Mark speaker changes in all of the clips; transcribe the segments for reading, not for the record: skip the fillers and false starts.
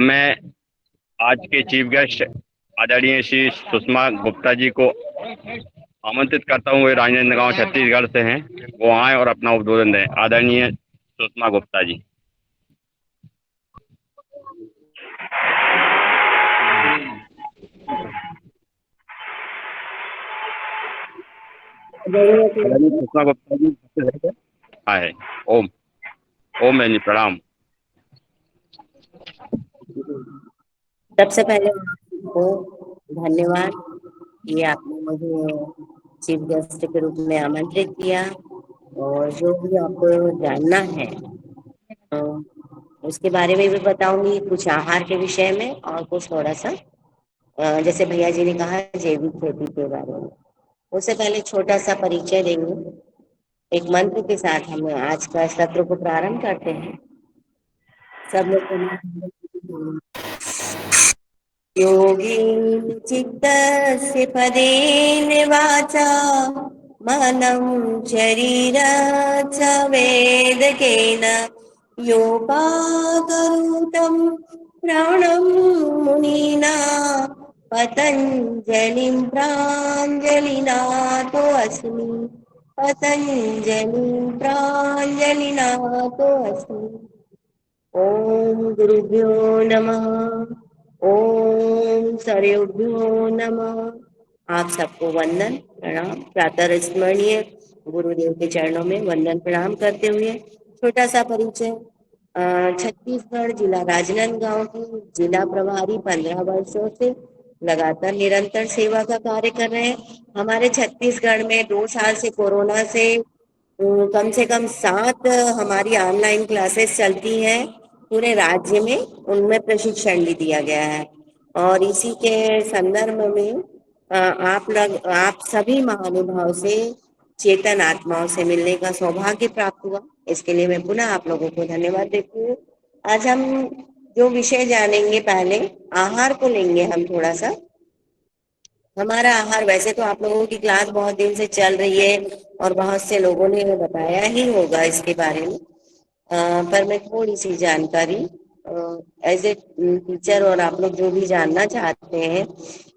Speaker 1: मैं आज के चीफ गेस्ट आदरणीय श्री सुषमा गुप्ता जी को आमंत्रित करता हूँ। वे राजनांदगांव छत्तीसगढ़ से हैं। वो आए और अपना उद्बोधन दें। आदरणीय सुषमा गुप्ता जी। आदरणीय सुषमा गुप्ता जी आए। ओम। ओम बहन जी प्रणाम।
Speaker 2: सबसे पहले आपको धन्यवाद कि आपने मुझे चीफ गेस्ट के रूप में आमंत्रित किया। और जो भी आपको जानना है तो उसके बारे में भी बताऊंगी, कुछ आहार के विषय में और कुछ थोड़ा सा जैसे भैया जी ने कहा जैविक खेती के बारे में। उससे पहले छोटा सा परिचय देंगे। एक मंत्र के साथ हम आज का सत्र को प्रारंभ करते हैं। सब लोग योगीन चित्तस्य पदेन वाचा मनं शरीरच्च वेदकेन योपाकरोतं प्राणं मुनिना पतञ्जलिं प्राञ्जलिनाथोऽस्मि। पतञ्जलिं प्राञ्जलिनाथोऽस्मि। ओम गुरुभ्यो नमः। ओम सरयुभ्यो नमः। आप सबको वंदन प्रणाम प्रातः स्मरणीय गुरुदेव के चरणों में वंदन प्रणाम करते हुए छोटा सा परिचय। छत्तीसगढ़ जिला राजनांदगांव की जिला प्रभारी 15 वर्षों से लगातार निरंतर सेवा का कार्य कर रहे हैं। हमारे छत्तीसगढ़ में 2 साल से कोरोना कम से कम 7 हमारी ऑनलाइन क्लासेस चलती हैं पूरे राज्य में। उनमें प्रशिक्षण भी दिया गया है और इसी के संदर्भ में आप सभी महानुभाव से चेतन आत्माओं से मिलने का सौभाग्य प्राप्त हुआ। इसके लिए मैं पुनः आप लोगों को धन्यवाद देती हूँ। आज हम जो विषय जानेंगे, पहले आहार को लेंगे हम थोड़ा सा। हमारा आहार, वैसे तो आप लोगों की क्लास बहुत दिन से चल रही है और बहुत से लोगों ने बताया ही होगा इसके बारे में, पर मैं थोड़ी सी जानकारी एज ए टीचर और आप लोग जो भी जानना चाहते हैं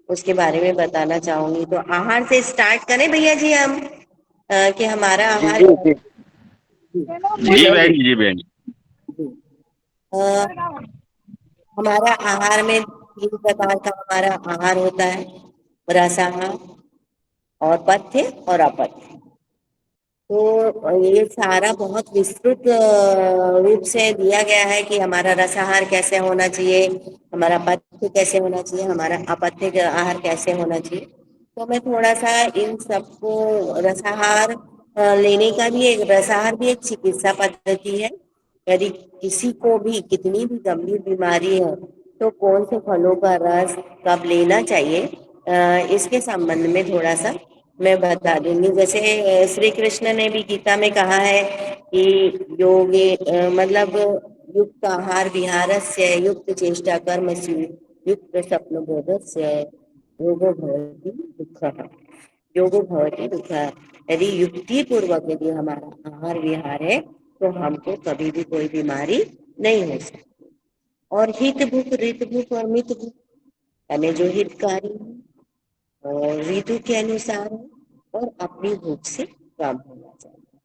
Speaker 2: उसके बारे में बताना चाहूंगी। तो आहार से स्टार्ट करें भैया जी हम, कि हमारा
Speaker 1: जी
Speaker 2: आहार।
Speaker 1: जी जी। जी
Speaker 2: जय
Speaker 1: बहन जी, जी बहन जी।
Speaker 2: जी। अ, हमारा आहार में 3 प्रकार का हमारा आहार होता है, रसाहार और पथ्य और अपथ्य। तो ये सारा बहुत विस्तृत रूप से दिया गया है कि हमारा रसाहार कैसे होना चाहिए, हमारा पथ्य कैसे होना चाहिए, हमारा अपथ्य का आहार कैसे होना चाहिए। तो मैं थोड़ा सा इन सबको, रसाहार लेने का भी एक, रसाहार भी एक चिकित्सा पद्धति है। यदि किसी को भी कितनी भी गंभीर बीमारी है तो कौन से फलों का रस कब लेना चाहिए, इसके संबंध में थोड़ा सा मैं बता दूंगी। जैसे श्री कृष्ण ने भी गीता में कहा है कि योगे मतलब युक्त आहार विहारस्य युक्त चेष्टा कर्मसु युक्त स्वप्न बोधस्य योगो भवति दुःखः। योगो भवति दुःखः। यदि युक्ति पूर्वक यदि हमारा आहार विहार है तो हमको कभी भी कोई बीमारी नहीं हो सकती। और हित भूख, रित भूख और मित भूख, यानी जो हितकारी है और ऋतु के अनुसार है और अपनी भूख से कम होना चाहिए।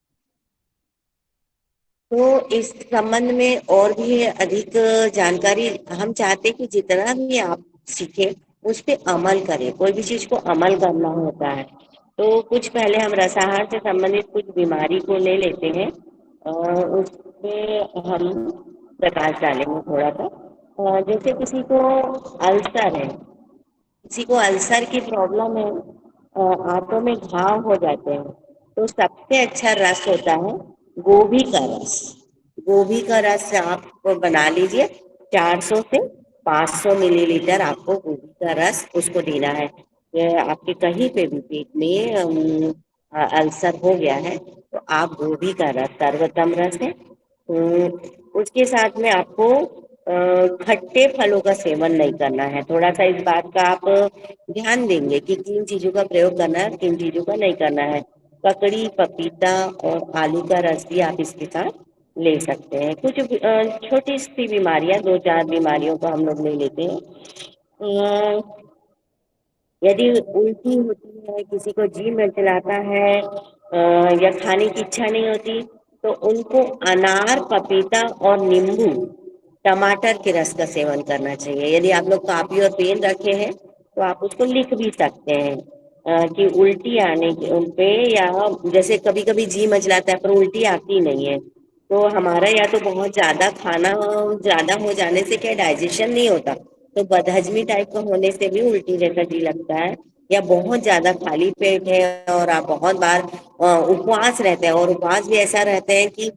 Speaker 2: तो इस संबंध में और भी अधिक जानकारी हम चाहते हैं कि जितना भी आप सीखे उस पे अमल करें। कोई भी चीज को अमल करना होता है। तो कुछ पहले हम रसाहार से संबंधित कुछ बीमारी को ले लेते हैं और उस पे हम प्रकाश डालेंगे थोड़ा सा। जैसे किसी को अल्सर है, किसी को अल्सर की प्रॉब्लम है, आंतों में घाव हो जाते हैं, तो सबसे अच्छा रस होता है गोभी का रस। गोभी का रस आप बना लीजिए। 400 से 500 मिलीलीटर आपको गोभी का रस उसको देना है। ये आपके कहीं पे भी पेट में अल्सर हो गया है तो आप गोभी का रस, सर्वोत्तम रस है। उसके साथ में आपको खट्टे फलों का सेवन नहीं करना है। थोड़ा सा इस बात का आप ध्यान देंगे कि किन चीजों का प्रयोग करना है, किन चीजों का नहीं करना है। ककड़ी, पपीता और आलू का रस भी आप इसके साथ ले सकते हैं। कुछ छोटी सी बीमारियां, दो चार बीमारियों को हम लोग ले लेते हैं। यदि उल्टी होती है, किसी को जी मिचलाता है, या खाने की इच्छा नहीं होती, तो उनको अनार, पपीता और नींबू, टमाटर के रस का सेवन करना चाहिए। यदि आप लोग कॉपी और पेन रखे हैं तो आप उसको लिख भी सकते हैं कि उल्टी आने के उन पे, या जैसे कभी कभी जी मचलाता है पर उल्टी आती नहीं है, तो हमारा या तो बहुत ज्यादा खाना ज्यादा हो जाने से क्या डाइजेशन नहीं होता, तो बदहजमी टाइप का होने से भी उल्टी जैसा जी लगता है, या बहुत ज्यादा खाली पेट है और आप बहुत बार उपवास रहते हैं, और उपवास भी ऐसा रहते हैं कि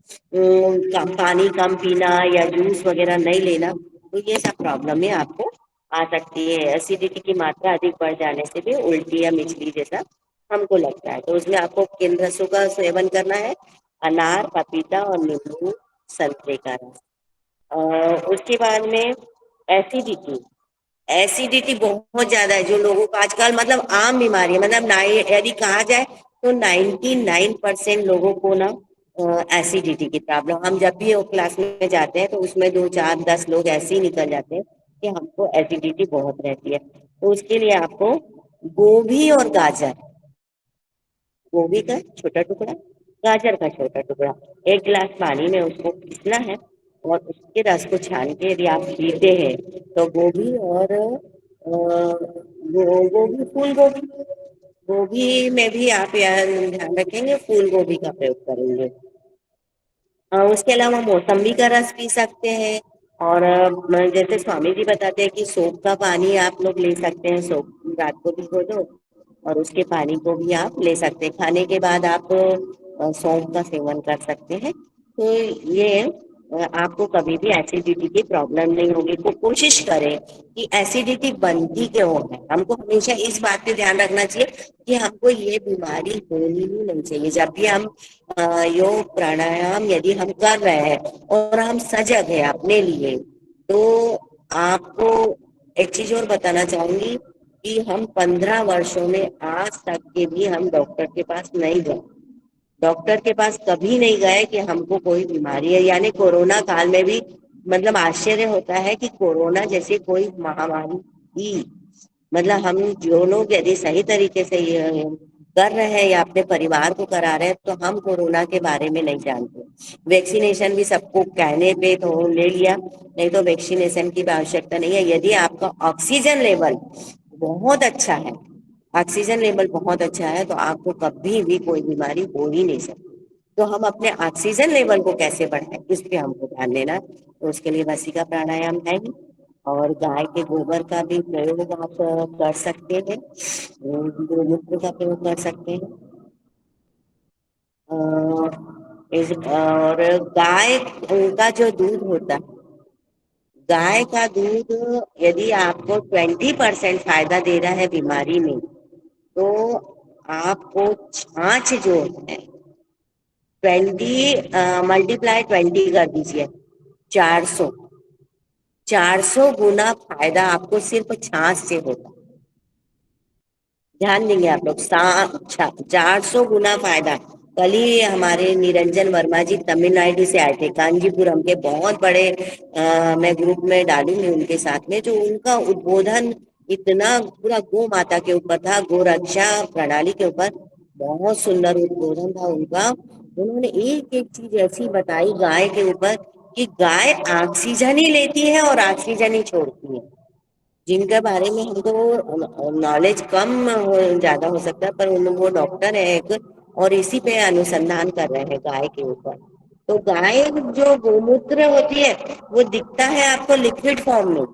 Speaker 2: पानी कम पीना या जूस वगैरह नहीं लेना, तो ये सब प्रॉब्लम है आपको आ सकती है। एसिडिटी की मात्रा अधिक बढ़ जाने से भी उल्टी या मिचली जैसा हमको लगता है, तो उसमें आपको केंद्र रसों का सेवन करना है, अनार, पपीता और नींबू, संतरे का रस। उसके बाद में एसिडिटी, एसिडिटी बहुत ज्यादा है जो लोगों को आजकल, मतलब आम बीमारी है, मतलब यदि कहा जाए तो 99% लोगों को ना एसिडिटी की प्रॉब्लम, हम जब भी वो क्लास में जाते हैं तो उसमें 2 4 10 लोग ऐसे ही निकल जाते हैं कि हमको एसिडिटी बहुत रहती है। तो उसके लिए आपको गोभी और गाजर, गोभी का छोटा टुकड़ा, गाजर का छोटा टुकड़ा, 1 गिलास पानी में उसको पीसना है, और उसके रस को छान के यदि आप पीते हैं तो गोभी और गोभी, फूल गोभी, गोभी में भी आप यार ध्यान रखेंगे, फूल गोभी का प्रयोग करेंगे। उसके अलावा मौसम्बी का रस पी सकते हैं, और जैसे स्वामी जी बताते हैं कि सोप का पानी आप लोग ले सकते हैं, सोप रात को भिगो दो और उसके पानी को भी आप ले सकते हैं। खाने के बाद आप सौंफ का सेवन कर सकते हैं, तो ये आपको कभी भी एसिडिटी की प्रॉब्लम नहीं होगी। तो कोशिश करें कि एसिडिटी बनती क्यों है, हमको हमेशा इस बात पे ध्यान रखना चाहिए कि हमको ये बीमारी होनी ही नहीं चाहिए। जब भी हम योग प्राणायाम यदि हम कर रहे हैं और हम सजग है अपने लिए, तो आपको एक चीज और बताना चाहूंगी कि हम 15 वर्षों में आज तक के भी हम डॉक्टर के पास नहीं गए, डॉक्टर के पास कभी नहीं गए कि हमको कोई बीमारी है। यानी कोरोना काल में भी, मतलब आश्चर्य होता है कि कोरोना जैसे कोई महामारी थी, मतलब हम जो लोग यदि सही तरीके से ये कर रहे हैं या अपने परिवार को करा रहे हैं, तो हम कोरोना के बारे में नहीं जानते। वैक्सीनेशन भी सबको कहने पे तो ले लिया, नहीं तो वैक्सीनेशन की भी आवश्यकता नहीं है। यदि आपका ऑक्सीजन लेवल बहुत अच्छा है, ऑक्सीजन लेवल बहुत अच्छा है, तो आपको कभी भी कोई बीमारी हो ही नहीं सकती। तो हम अपने ऑक्सीजन लेवल को कैसे बढ़ाएं, इस पे हमको ध्यान देना है। तो उसके लिए वसिका प्राणायाम है ही, और गाय के गोबर का भी प्रयोग आप कर सकते हैं, गोमूत्र का प्रयोग कर सकते हैं। और गाय का जो दूध होता है, गाय का दूध यदि आपको 20% फायदा दे रहा है बीमारी में, तो आपको छाछ जो है 20 ×20 कर दीजिए, 400, 400 गुना फायदा आपको सिर्फ छाछ से होगा। ध्यान देंगे आप लोग, 400 गुना फायदा। कल ही हमारे निरंजन वर्मा जी तमिलनाडु से आए थे, कांजीपुरम के बहुत बड़े, मैं ग्रुप में डालूंगी उनके साथ में, जो उनका उद्बोधन इतना पूरा गौ माता के ऊपर था, गो रक्षा प्रणाली के ऊपर, बहुत सुंदर उद्बोधन था उनका। उन्होंने एक एक चीज ऐसी बताई गाय के ऊपर कि गाय ऑक्सीजन ही लेती है और ऑक्सीजन ही छोड़ती है, जिनके बारे में हमको नॉलेज कम ज्यादा हो सकता है, पर वो डॉक्टर है एक, और इसी पे अनुसंधान कर रहे हैं गाय के ऊपर। तो गाय जो गोमूत्र होती है वो दिखता है आपको लिक्विड फॉर्म में,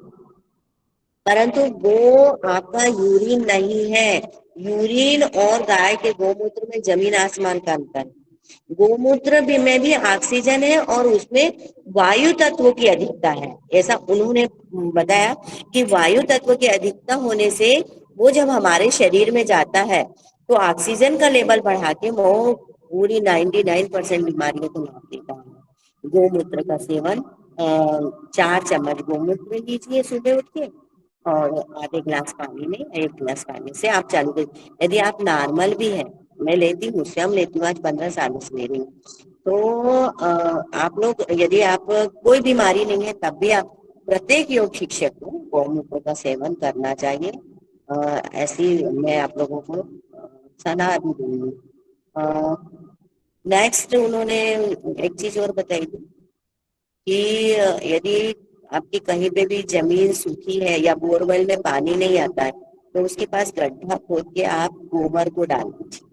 Speaker 2: परंतु वो आपका यूरिन नहीं है। यूरिन और गाय के गोमूत्र में जमीन आसमान का अंतर है। गोमूत्र भी में भी ऑक्सीजन है और उसमें वायु तत्व की अधिकता है, ऐसा उन्होंने बताया कि वायु तत्व की अधिकता होने से वो जब हमारे शरीर में जाता है तो ऑक्सीजन का लेवल बढ़ा के वो पूरी 99% बीमारियों को मार देता है। गोमूत्र का सेवन, 4 चम्मच गोमूत्र लीजिए सुबह उठ के, और आधे गिलास पानी में, 1 गिलास पानी से आप चालू करिए। यदि आप नॉर्मल भी है, मैं लेती हूँ, स्वयं लेती हूँ, आज 15 सालों से ले रही हूँ, तो आप लोग, यदि आप कोई बीमारी नहीं है तब भी आप प्रत्येक योग शिक्षक को गौमूत्र का सेवन करना चाहिए। ऐसी मैं आप लोगों को सलाह भी दूंगी। नेक्स्ट उन्होंने एक चीज और बताई थी कि यदि आपकी कहीं पे भी जमीन सूखी है या बोरवेल में पानी नहीं आता है तो उसके पास गड्ढा खोद के आप गोबर को डाल दीजिए।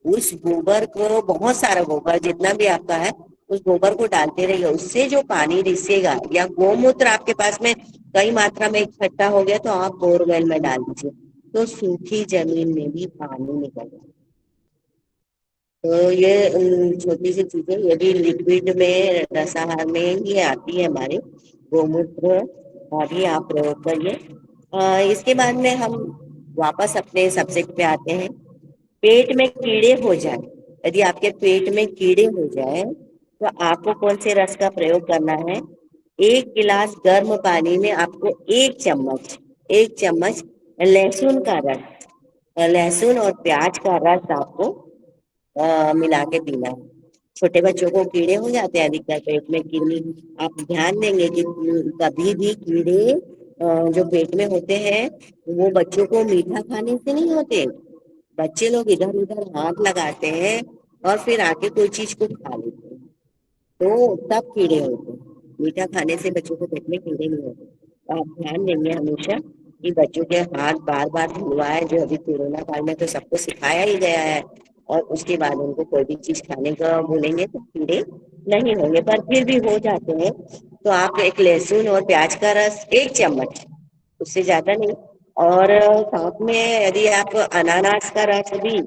Speaker 2: उस गोबर को, बहुत सारा गोबर जितना भी आपका है, उस गोबर को डालते रहिए। उससे जो पानी रिसेगा, या गोमूत्र आपके पास में कई मात्रा में इकट्ठा हो गया तो आप बोरवेल में डाल दीजिए, तो सूखी जमीन में भी पानी निकलेगा। तो ये छोटी सी चीजें यदि लिक्विड में, रसाहार में ही आती है हमारे, गोमूत्र का भी आप प्रयोग करिए। इसके बाद में हम वापस अपने सब्जेक्ट पे आते हैं। पेट में कीड़े हो जाए, यदि आपके पेट में कीड़े हो जाए तो आपको कौन से रस का प्रयोग करना है? 1 गिलास गर्म पानी में आपको 1 चम्मच लहसुन का रस, लहसुन और प्याज का रस आपको मिला के पीना है। छोटे बच्चों को कीड़े हो जाते हैं अधिकतर पेट में, कृमि। आप ध्यान देंगे कि कभी भी कीड़े जो पेट में होते हैं वो बच्चों को मीठा खाने से नहीं होते। बच्चे लोग इधर उधर हाथ लगाते हैं और फिर आके कोई चीज को खा लेते हैं, तो तब कीड़े होते हैं। मीठा खाने से बच्चों को पेट में कीड़े नहीं होते। तो आप ध्यान देंगे हमेशा कि बच्चों के हाथ बार बार धुलवाए, जो अभी कोरोना काल में तो सबको सिखाया ही गया है। और उसके बाद उनको कोई भी चीज खाने का बोलेंगे तो कीड़े नहीं होंगे, पर फिर भी हो जाते हैं। तो आप एक लहसुन और प्याज का रस 1 चम्मच, उससे ज्यादा नहीं। और साथ में यदि आप अनानास का रस भी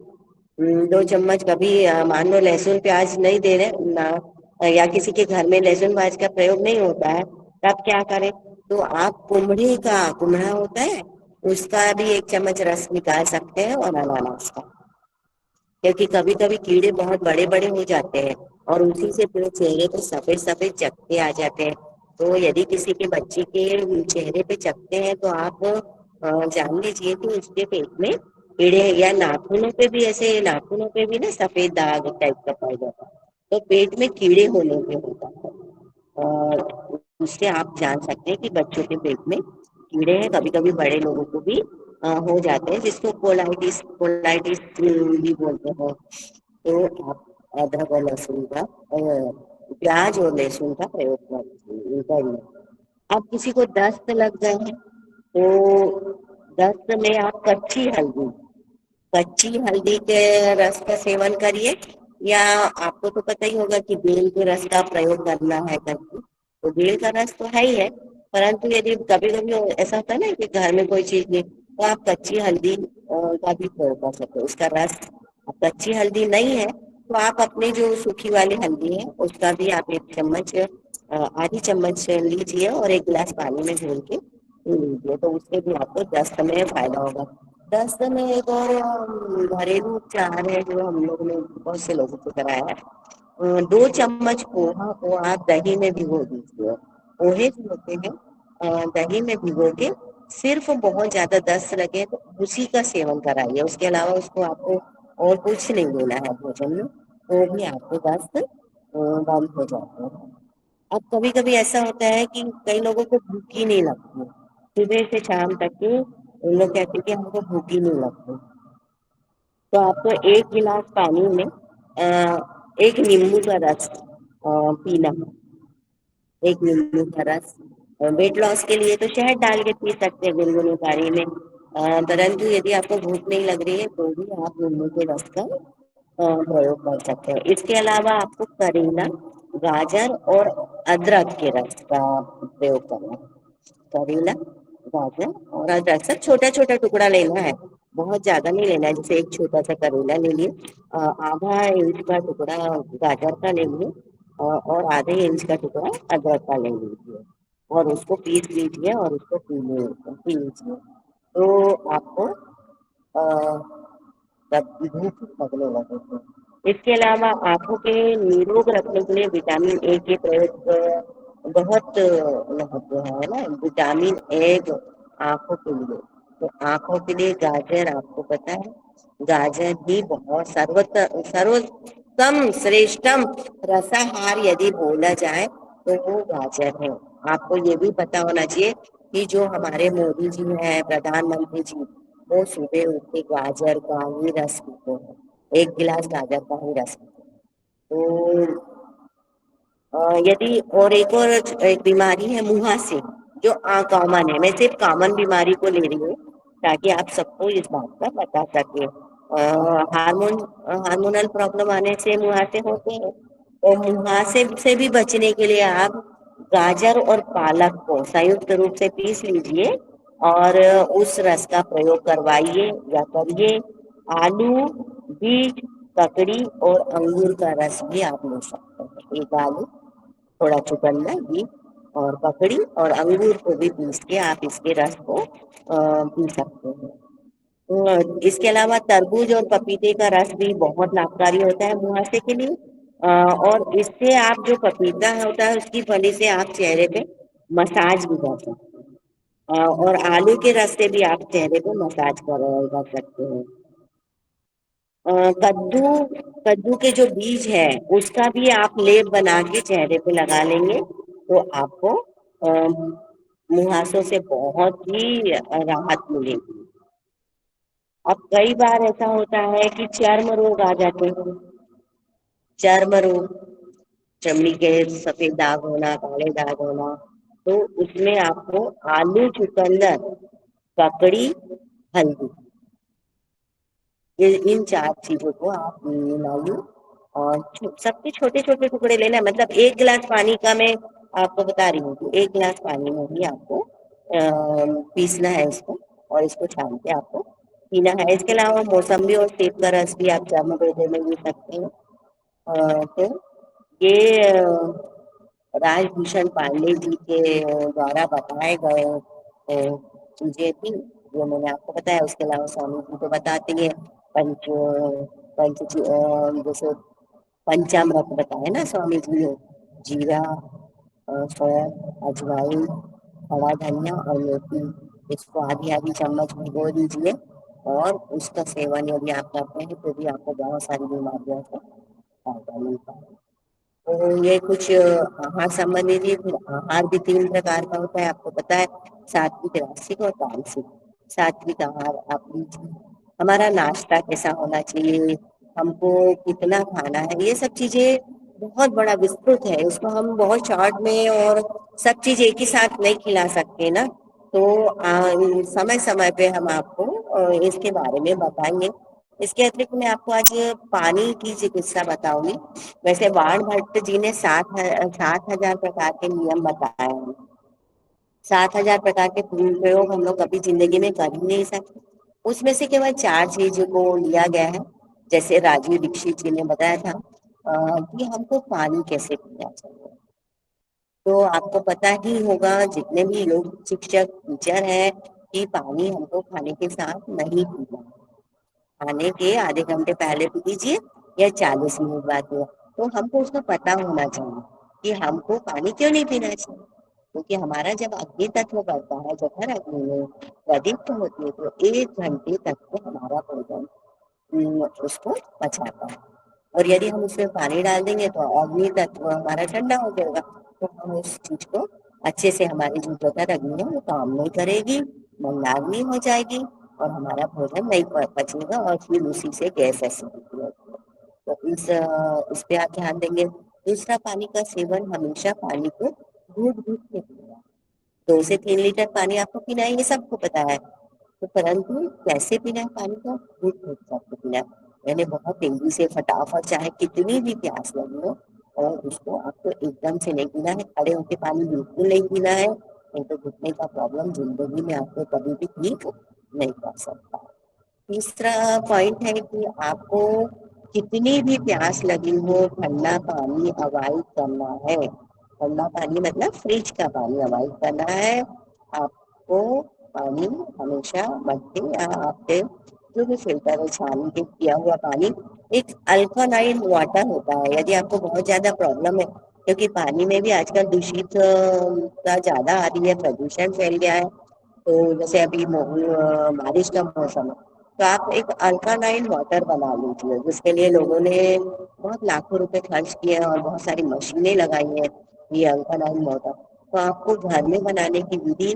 Speaker 2: 2 चम्मच, कभी मान लो लहसुन प्याज नहीं दे रहे ना, या किसी के घर में लहसुन प्याज का प्रयोग नहीं होता है, तब क्या करें? तो आप कुम्हड़ा होता है, उसका भी 1 चम्मच रस निकाल सकते हैं, और अनानास का। क्योंकि कभी कभी कीड़े बहुत बड़े बड़े हो जाते हैं और उसी से फिर चेहरे पे सफेद सफेद चकत्ते आ जाते हैं। तो यदि किसी के बच्चे के चेहरे पे चकत्ते हैं तो आप जान लीजिए कि उसके पेट में कीड़े हैं। या नाखूनों पे भी, ऐसे नाखूनों पे भी ना सफेद दाग टाइप का पड़ जाता है, तो पेट में कीड़े होने पे होता है। और उससे आप जान सकते हैं कि बच्चों के पेट में कीड़े हैं। कभी कभी बड़े लोगों को भी हो जाते हैं, जिसको कोलाइटिस कोलाइटिस भी बोलते हैं। तो आप अदरक और लहसुन का, प्याज और लहसुन का प्रयोग करिए। अब किसी को दस्त लग गए हैं तो दस्त में आप कच्ची हल्दी के रस का सेवन करिए। या आपको तो पता ही होगा कि बेल के रस का प्रयोग करना है करके, तो बेल का रस तो है ही है। परंतु यदि कभी कभी ऐसा होता है ना कि घर में कोई चीज नहीं, तो आप कच्ची हल्दी का भी प्रयोग कर सकते हो, उसका रस। अब कच्ची हल्दी नहीं है तो आप अपनी जो सूखी वाली हल्दी है उसका भी आप 1 चम्मच, आधी चम्मच लीजिए और 1 गिलास पानी में घोल के पी लीजिए, तो उससे भी आपको दस्त में फायदा होगा। दस्त में एक और घरेलू उपचार है जो हम लोग ने बहुत से लोगों को कराया है। 2 चम्मच पोहा को आप दही में भिगो दीजिए। पोहे जो होते हैं, दही में भिगो के, सिर्फ बहुत ज्यादा दस्त लगे तो उसी का सेवन कराइए। उसके अलावा उसको आपको और कुछ नहीं लेना है भोजन में, तो भी आपको दस्त बंद हो जाते हैं। अब कभी कभी ऐसा होता है कि कई लोगों को भूख ही नहीं लगती, सुबह से शाम तक के उन लोग कहते हैं कि हमको भूख ही नहीं लगती। तो आपको 1 गिलास पानी में एक नींबू का रस पीना है। एक नींबू का रस, वेट लॉस के लिए तो शहद डाल के पी सकते हैं गुनगुने पानी में। परंतु यदि आपको भूख नहीं लग रही है तो भी आप नींबू के रस का प्रयोग कर सकते हैं। इसके अलावा आपको करेला, गाजर और अदरक के रस का प्रयोग करना है। करेला, गाजर और अदरक सब छोटा छोटा टुकड़ा लेना है, बहुत ज्यादा नहीं लेना है। जैसे एक छोटा सा करेला ले लिए, आधा इंच का टुकड़ा गाजर का ले लिए, और आधे इंच का टुकड़ा अदरक का ले लीजिए, और उसको पीस लीजिए और उसको पी लीजिए। तो आपको तब भूख लगने लगेगी। इसके अलावा आंखों के निरोग रखने के लिए विटामिन ए के प्रयोग बहुत महत्व है ना। विटामिन ए जो आंखों के लिए, तो आंखों के लिए गाजर, आपको पता है गाजर भी बहुत सर्व उत्तम श्रेष्ठम रसाहार यदि बोला जाए तो वो गाजर है। आपको ये भी पता होना चाहिए कि जो हमारे मोदी जी हैं, प्रधानमंत्री जी, वो सुबह उठ के गाजर का ही रस पीते हैं, एक गिलास गाजर का ही रस पीते हैं। तो यदि और एक बीमारी है मुहासे, जो कॉमन है, मैं सिर्फ कॉमन बीमारी को ले रही हूँ ताकि आप सबको इस बात का बता सके। हार्मोनल प्रॉब्लम आने से मुहासे होते हैं, तो मुहासे से भी बचने के लिए आप गाजर और पालक को संयुक्त रूप से पीस लीजिए और उस रस का प्रयोग करवाइए या करिए। आलू, बीट, ककड़ी और अंगूर का रस भी आप ले सकते हैं। एक आलू, थोड़ा चुकंदर भी, और ककड़ी और अंगूर को भी पीस के आप इसके रस को पी सकते हैं। इसके अलावा तरबूज और पपीते का रस भी बहुत लाभकारी होता है मुहासे के लिए। और इससे आप जो पपीता होता है उसकी फली से आप चेहरे पे मसाज भी कर सकते हैं। और आलू के रस से भी आप चेहरे पे मसाज कर सकते हैं। कद्दू, कद्दू के जो बीज है उसका भी आप लेप बना के चेहरे पे लगा लेंगे तो आपको मुहासों से बहुत ही राहत मिलेगी। अब कई बार ऐसा होता है कि चर्म रोग आ जाते हैं। चर्म रोग, चमड़ी के सफेद दाग होना, काले दाग होना, तो उसमें आपको आलू, चुकंदर, ककड़ी, हल्दी, ये इन चार चीजों को आप मिलाइए और सबके छोटे छोटे टुकड़े लेना है। मतलब एक गिलास पानी का मैं आपको बता रही हूँ कि एक गिलास पानी में ही आपको पीसना है इसको, और इसको छान के आपको पीना है। इसके अलावा मौसम्बी और सेब का रस भी आप गर्म रोगों में ले सकते हैं। तो ये राजभूषण पांडे जी के द्वारा बताए गए चीजें थी जो मैंने आपको बताया। उसके अलावा स्वामी जी तो बताते ही है, पंच पंच जैसे पंचामृत बताए ना स्वामी जी ने, जीरा, सौंफ, अजवाइन, खड़ा धनिया और मेथी, इसको आधी आधी चम्मच भिगो दीजिए और उसका सेवन यदि आप करते हैं तो भी आपको बहुत सारी बीमारियों से फायदा मिलता है। तो ये कुछ आहार संबंधी थी। फिर आहार भी तीन प्रकार का होता है, आपको पता है, सात्विक, राजसिक और तामसिक। सात्विक आहार आप लीजिए, हमारा नाश्ता कैसा होना चाहिए, हमको कितना खाना है, ये सब चीजें बहुत बड़ा विस्तृत है, उसको हम बहुत शॉर्ट में और सब चीज एक ही साथ नहीं खिला सकते ना। तो समय समय पे हम आपको इसके बारे में बताएंगे। इसके अतिरिक्त मैं आपको आज पानी की चिकित्सा बताऊंगी। वैसे बाण भट्ट जी ने 7,000 प्रकार के नियम बताए हैं। 7,000 प्रकार के प्रयोग हम लोग कभी जिंदगी में कर ही नहीं सकते। उसमें से केवल चार चीजों को लिया गया है। जैसे राजीव दीक्षित जी ने बताया था कि हमको पानी कैसे पीना चाहिए। तो आपको पता ही होगा, जितने भी लोग शिक्षक टीचर हैं, कि पानी हमको खाने के साथ नहीं पीना। खाने के आधे घंटे पहले पी लीजिए या 40 मिनट बाद पिए। तो हमको उसका पता होना चाहिए कि हमको पानी क्यों नहीं पीना चाहिए। क्योंकि हमारा जब अग्नि तत्व बढ़ता है, जब हर अग्नि में प्रदीप्त होती है, तो 1 घंटे तक के हमारा भोजन उसको पचाता है। और यदि हम उसमें पानी डाल देंगे तो अग्नि तत्व हमारा ठंडा हो जाएगा, तो हम उस चीज को अच्छे से, हमारी जो जठर अग्नि है वो काम नहीं करेगी, मंदाग्नि हो जाएगी और हमारा भोजन नहीं पचेगा और फिर उसी से गैस एसिडिटी होगी। तो इस पे आप ध्यान देंगे। दूसरा, पानी का सेवन हमेशा पानी को घूट घूट के पीना। 2 से 3 लीटर पानी आपको पीना है, ये सबको पता है। तो परंतु कैसे पीना है पानी को, घुट घुट करके पीना है। यानी बहुत तेजी से, फटाफट, चाहे कितनी भी प्यास लगी हो, और उसको आपको एकदम से नहीं पीना है। खड़े होके पानी बिल्कुल नहीं पीना है, नहीं तो घुटने का प्रॉब्लम जिंदगी में आपको कभी भी ठीक नहीं कर सकता। तीसरा पॉइंट है कि आपको कितनी भी प्यास लगी हो, ठंडा पानी अवॉइड करना है। ठंडा पानी मतलब फ्रिज का पानी अवॉइड करना है आपको। पानी हमेशा मट्टी या आपके जो भी फिल्टर है, छानी के किया हुआ पानी, एक अल्कलाइन वाटर होता है। यदि आपको बहुत ज्यादा प्रॉब्लम है, क्योंकि पानी में भी आजकल दूषित ज्यादा आ रही है, प्रदूषण फैल गया है। तो जैसे अभी बारिश का मौसम है, तो आप एक अल्कालाइन वाटर बना लीजिए, जिसके लिए लोगों ने बहुत लाखों रुपए खर्च किए हैं और बहुत सारी मशीनें लगाई हैं ये अल्कालाइन वाटर। तो आपको घर में बनाने की विधि,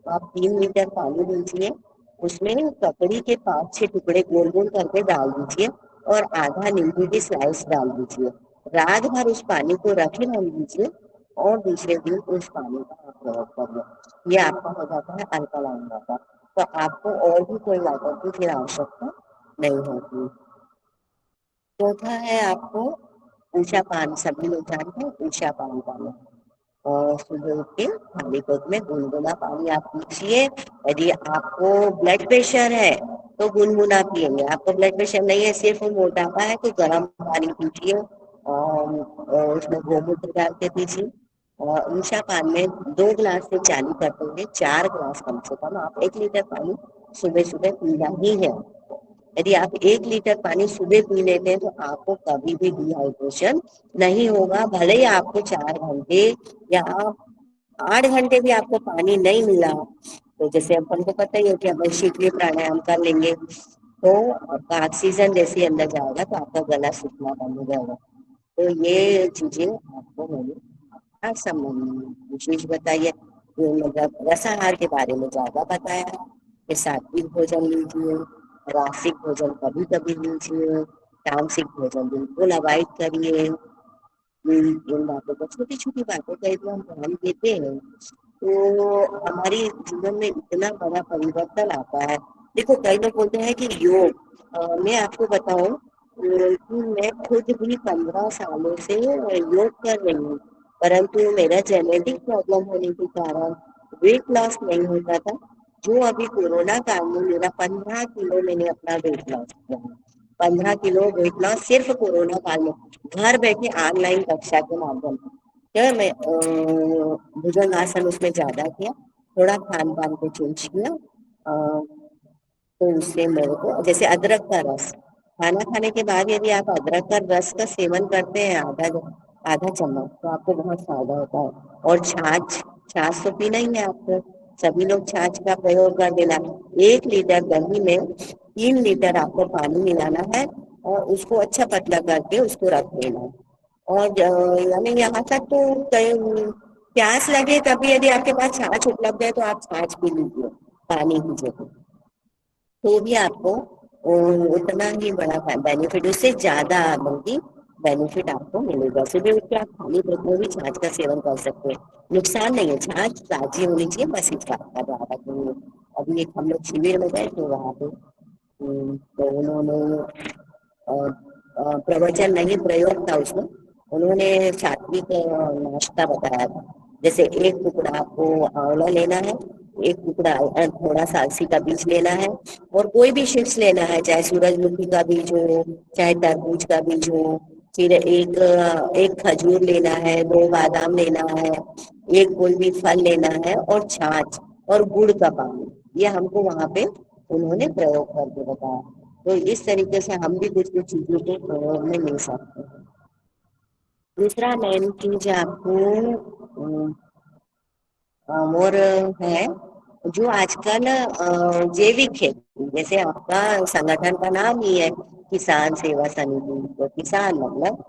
Speaker 2: आप 3 लीटर पानी लीजिए, उसमें ककड़ी के 5-6 टुकड़े गोल गोल करके डाल दीजिए और आधा नींबू की स्लाइस डाल दीजिए। रात भर उस पानी को रखे रहने दीजिए और दूसरे दिन उस पानी का आप प्रयोग करिए। ये आपका हो जाता है अल्कालाइन वाटर। तो आपको और भी कोई वाटर की फिर आवश्यकता नहीं होती। चौथा है आपको ऊषा पानी, सभी लोग जानते हैं ऊषा पानी पाना। और सुबह उठ के खाली पेट में गुनगुना पानी आप पीजिए। यदि आपको ब्लड प्रेशर है तो गुनगुना पिएंगे, आपको ब्लड प्रेशर नहीं है सिर्फ मोटापा है तो गर्म पानी पीजिए और उसमें गोमूत्र डाल के पीजिए। और ऊषा पान में 2 गिलास से चालू करते हुए 4 गिलास कम से कम आप 1 लीटर पानी सुबह सुबह पीना ही है। यदि आप 1 लीटर पानी सुबह पी लेते हैं तो आपको कभी भी डिहाइड्रेशन नहीं होगा, भले ही आपको 4 घंटे या 8 घंटे भी आपको पानी नहीं मिला। तो जैसे अपन को पता ही है कि अपन शीतली प्राणायाम कर लेंगे तो आपका ऑक्सीजन जैसे अंदर जाएगा तो आपका गला सूखना बंद हो जाएगा। तो ये चीजें आपको मैंने हर संबंध में विशेष बताइए, मतलब रसाहार के बारे में ज्यादा बताया है कि सात्विक भोजन लीजिए, रासिक भोजन कभी कभी लीजिए, तामसिक भोजन बिल्कुल अवॉइड करिए। इन बातों को, छोटी छोटी बातों का यदि हम ध्यान देते हैं तो हमारी जीवन में इतना बड़ा परिवर्तन आता है। देखो कई लोग बोलते हैं कि योग, मैं आपको बताऊं कि मैं खुद भी 15 सालों से योग कर रही हूँ, परंतु मेरा जेनेटिक प्रॉब्लम होने के कारण वेट लॉस नहीं होता था। जो अभी कोरोना काल में मेरा 15 किलो मैंने अपना वेट लॉस किया, 15 किलो वेट लॉस सिर्फ कोरोना काल में, घर बैठे ऑनलाइन कक्षा के माध्यम से। क्या मैं भुजंगासन उसमें ज्यादा किया, थोड़ा खान पान को चेंज किया। तो उससे मेरे को जैसे अदरक का रस, खाना खाने के बाद यदि आप अदरक का रस का सेवन करते हैं आधा आधा चम्मच तो आपको बहुत फायदा होता है। और छाछ, छाछ तो पीना ही है आपको, सभी लोग छाछ का प्रयोग कर देना। 1 लीटर दही में 3 लीटर आपको पानी मिलाना है और उसको अच्छा पतला करके उसको रख देना है। और यानी यहाँ तक तो प्यास लगे तभी यदि आपके पास छाछ उपलब्ध है तो आप छाछ पी लीजिए पानी की जगह, तो भी आपको उतना ही बड़ा बेनिफिट, उससे ज्यादा बल्कि बेनिफिट आपको मिलेगा। सुबह उठ के आप खाली पेट में भी छाछ का सेवन कर सकते हैं, नुकसान नहीं है, छाछ ताजी होनी चाहिए, बस इसका ज्यादा तो। अभी एक हम लोग शिविर में गए तो वहां पे तो उन्होंने प्रवचन नहीं प्रयोग था उसमें, उन्होंने सात्विक नाश्ता बताया था। जैसे एक टुकड़ा आपको आंवला लेना है, एक टुकड़ा थोड़ा सा अलसी का बीज लेना है और कोई भी सीड्स लेना है, चाहे सूरजमुखी का बीज हो, चाहे तरबूज का बीज हो। फिर एक खजूर लेना है, 2 बादाम लेना है, एक कोई भी फल लेना है और छाछ और गुड़ का पानी, ये हमको वहां पे उन्होंने प्रयोग करके बताया। तो इस तरीके से हम भी कुछ कुछ चीजों को प्रयोग में ले सकते हैं। दूसरा मेन चीज आपको और है जो आजकल जैविक खेती, जैसे आपका संगठन का नाम ही है किसान सेवा समिति, तो किसान मतलब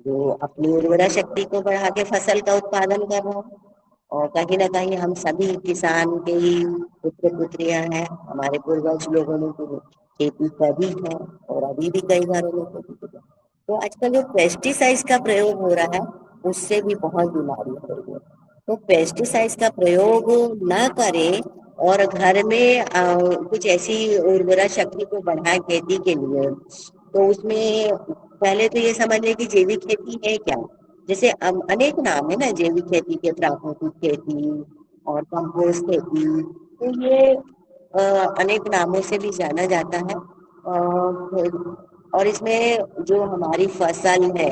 Speaker 2: जो अपनी उर्वरा शक्ति को बढ़ा के फसल का उत्पादन कर रहा है। और कहीं ना कहीं हम सभी किसान के ही पुत्र पुत्रियां हैं, हमारे पूर्वज लोगों ने तो खेती करी है और अभी भी कई घरों में खेती की है। तो आजकल जो पेस्टिसाइड्स का प्रयोग हो रहा है उससे भी बहुत बीमारी हो रही है। तो पेस्टिसाइड्स का प्रयोग ना करें और घर में कुछ ऐसी उर्वरा शक्ति को बढ़ाए खेती के लिए, तो उसमें पहले तो ये समझ लें कि जैविक खेती है क्या। जैसे अनेक नाम है ना जैविक खेती के, प्राकृतिक खेती और कंपोस्ट खेती, तो ये अनेक नामों से भी जाना जाता है। और इसमें जो हमारी फसल है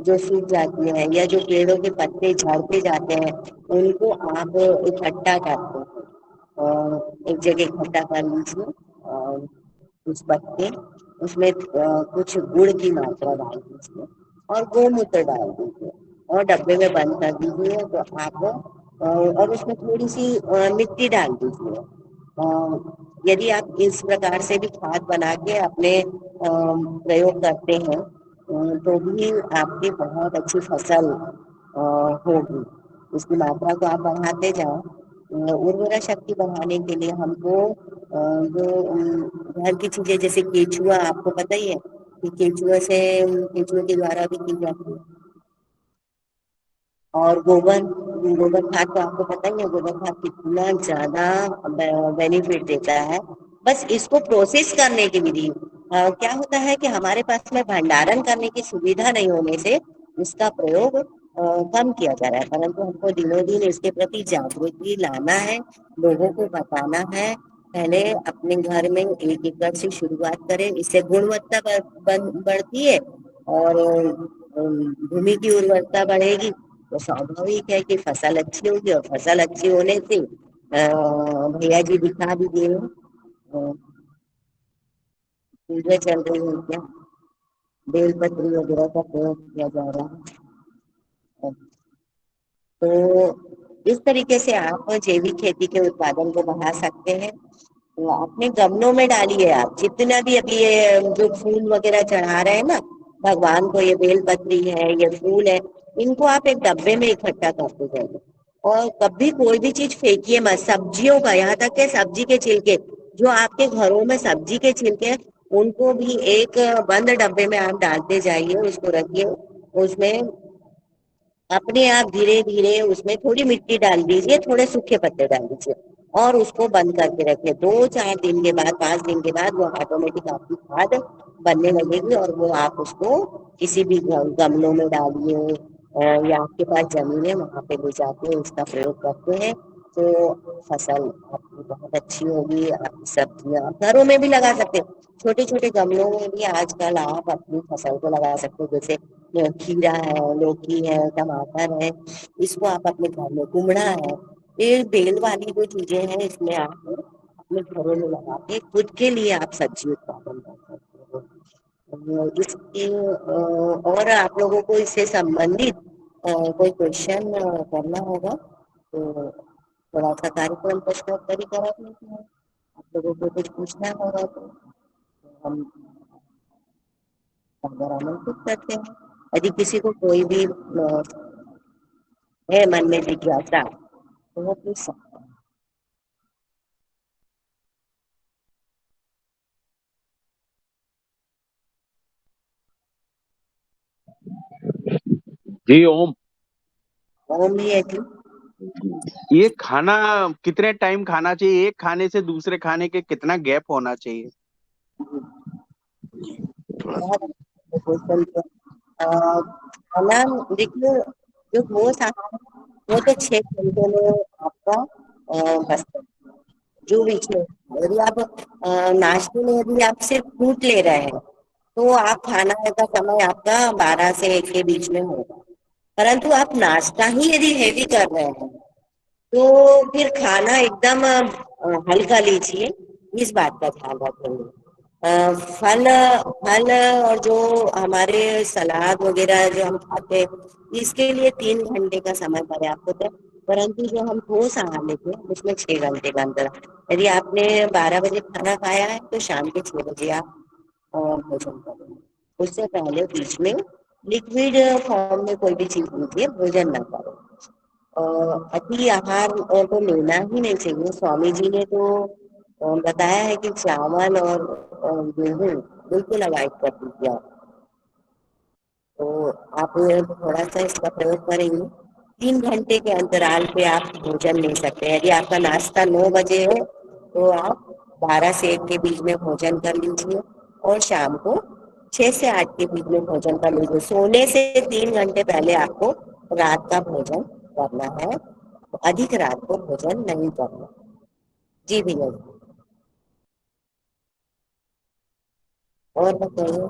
Speaker 2: जो सूख जाती है या जो पेड़ों के पत्ते झड़ते जाते हैं उनको आप इकट्ठा करते हैं और एक जगह इकट्ठा कर लीजिए और कुछ पत्ते उसमें कुछ गुड़ की मात्रा डाल दीजिए और गोमूत्र डाल दीजिए और डब्बे में बंद कर दीजिए। तो आप और उसमें थोड़ी सी मिट्टी डाल दीजिए यदि आप इस प्रकार से भी खाद बना के अपने प्रयोग करते हैं तो भी आपकी बहुत अच्छी फसल होगी। उसकी मात्रा को आप बढ़ाते जाओ। उर्वरा शक्ति बढ़ाने के लिए हमको जो घर की चीजें जैसे केचुआ, आपको पता ही है कि केचुए के द्वारा भी की जाती है। और गोबर खाद तो आपको पता ही है, गोबर खाद कितना ज्यादा बेनिफिट देता है। बस इसको प्रोसेस करने की विधि, क्या होता है कि हमारे पास में भंडारण करने की सुविधा नहीं होने से इसका प्रयोग कम किया जा रहा है, परंतु हमको दिनों दिन इसके प्रति जागृति लाना है, लोगों को बताना है। पहले अपने घर में 1 एकड़ से शुरुआत करें, इससे गुणवत्ता बढ़ती है और भूमि की उर्वरता बढ़ेगी, तो स्वाभाविक है कि फसल अच्छी होगी, और फसल अच्छी होने से भैया जी दिखा भी दिए पूजा चल रही है क्या, बेलपत्री वगैरह का प्रयोग किया जा रहा है। तो इस तरीके से आप जैविक खेती के उत्पादन को बढ़ा सकते हैं। तो अपने गमलों में डालिए, आप जितना भी अभी ये जो फूल वगैरह चढ़ा रहे हैं ना भगवान को, ये बेलपत्री है, ये फूल है, इनको आप एक डब्बे में इकट्ठा करते जाइए। और कभी कोई भी चीज फेंकिए मत, सब्जियों का, यहाँ तक के सब्जी के छिलके, जो आपके घरों में सब्जी के छिलके हैं, उनको भी एक बंद डब्बे में आप डालते जाइए, उसको रखिए। उसमें अपने आप धीरे धीरे उसमें थोड़ी मिट्टी डाल दीजिए, थोड़े सूखे पत्ते डाल दीजिए, और उसको बंद करके रखिए। 2-4 दिन के बाद, 5 दिन के बाद वो ऑटोमेटिक आपकी खाद बनने लगेगी, और वो आप उसको किसी भी गमलों में डालिए, या आपके पास जमीन है वहां पे ले जाके उसका प्रयोग करते हैं, तो फसल आपकी बहुत अच्छी होगी। आपकी सब्जियां आप घरों में भी लगा सकते हैं, छोटे छोटे गमलों में भी आजकल आप अपनी फसल को लगा सकते हो, जैसे खीरा है, लौकी है, टमाटर है, इसको आप अपने घर में, कुमड़ा है, ये बेल वाली जो चीजें हैं, इसमें आप अपने घरों में लगा के खुद के लिए आप सब्जी उत्पादन कर सकते हो। इसके और आप लोगों को इससे संबंधित कोई क्वेश्चन करना होगा तो थोड़ा सा कार्यक्रम प्रश्नोत्तरी करा देते हैं। आप लोगों को कुछ पूछना होगा तो हम अगर आमंत्रित करते हैं, यदि किसी को कोई भी है मन में जिज्ञासा तो वो पूछ सकता है।
Speaker 3: जी ओम।
Speaker 2: ओम ही है जी।
Speaker 3: ये खाना कितने टाइम खाना चाहिए? एक खाने से दूसरे खाने के कितना गैप होना चाहिए? थोड़ा सा।
Speaker 2: बहुत अच्छा क्वेश्चन है। खाना, देखिए, जो ठोस आहार है, वो तो 6 घंटे में आपका बचता है। जो भी छः, यदि आप नाश्ते में यदि आप सिर्फ फ्रूट ले रहे हैं तो आप खाना का समय आपका 12 से 1 के बीच में होगा। परंतु आप नाश्ता ही यदि हेवी कर रहे हैं तो फिर खाना एकदम हल्का लीजिए, इस बात का ध्यान रखेंगे। फल फल और जो हमारे सलाद वगैरह जो हम खाते हैं, इसके लिए 3 घंटे का समय पर्याप्त होता है। परंतु जो हम ठोस आहार लेते हैं उसमें 6 घंटे का अंतर है। यदि आपने 12 बजे खाना खाया है तो शाम के 6 बजे आप भोजन करें। उससे पहले बीच में लिक्विड फॉर्म में कोई भी चीज लीजिए, भोजन ना करें। अति आहार तो लेना ही नहीं चाहिए। स्वामी जी ने तो बताया है कि चावल और गेहूं बिल्कुल अवॉइड कर दीजिए आप। तो आप थोड़ा सा इसका प्रयोग करेंगे, 3 घंटे के अंतराल पे आप भोजन ले सकते हैं। यदि आपका नाश्ता 9 बजे है तो आप 12 से 1 के बीच में भोजन कर लीजिए, और शाम को 6 से 8 के बीच में भोजन कर लीजिए। सोने से 3 घंटे पहले आपको रात का भोजन करना है, तो अधिक रात को भोजन नहीं करना। जी भैया जी। और बताइए,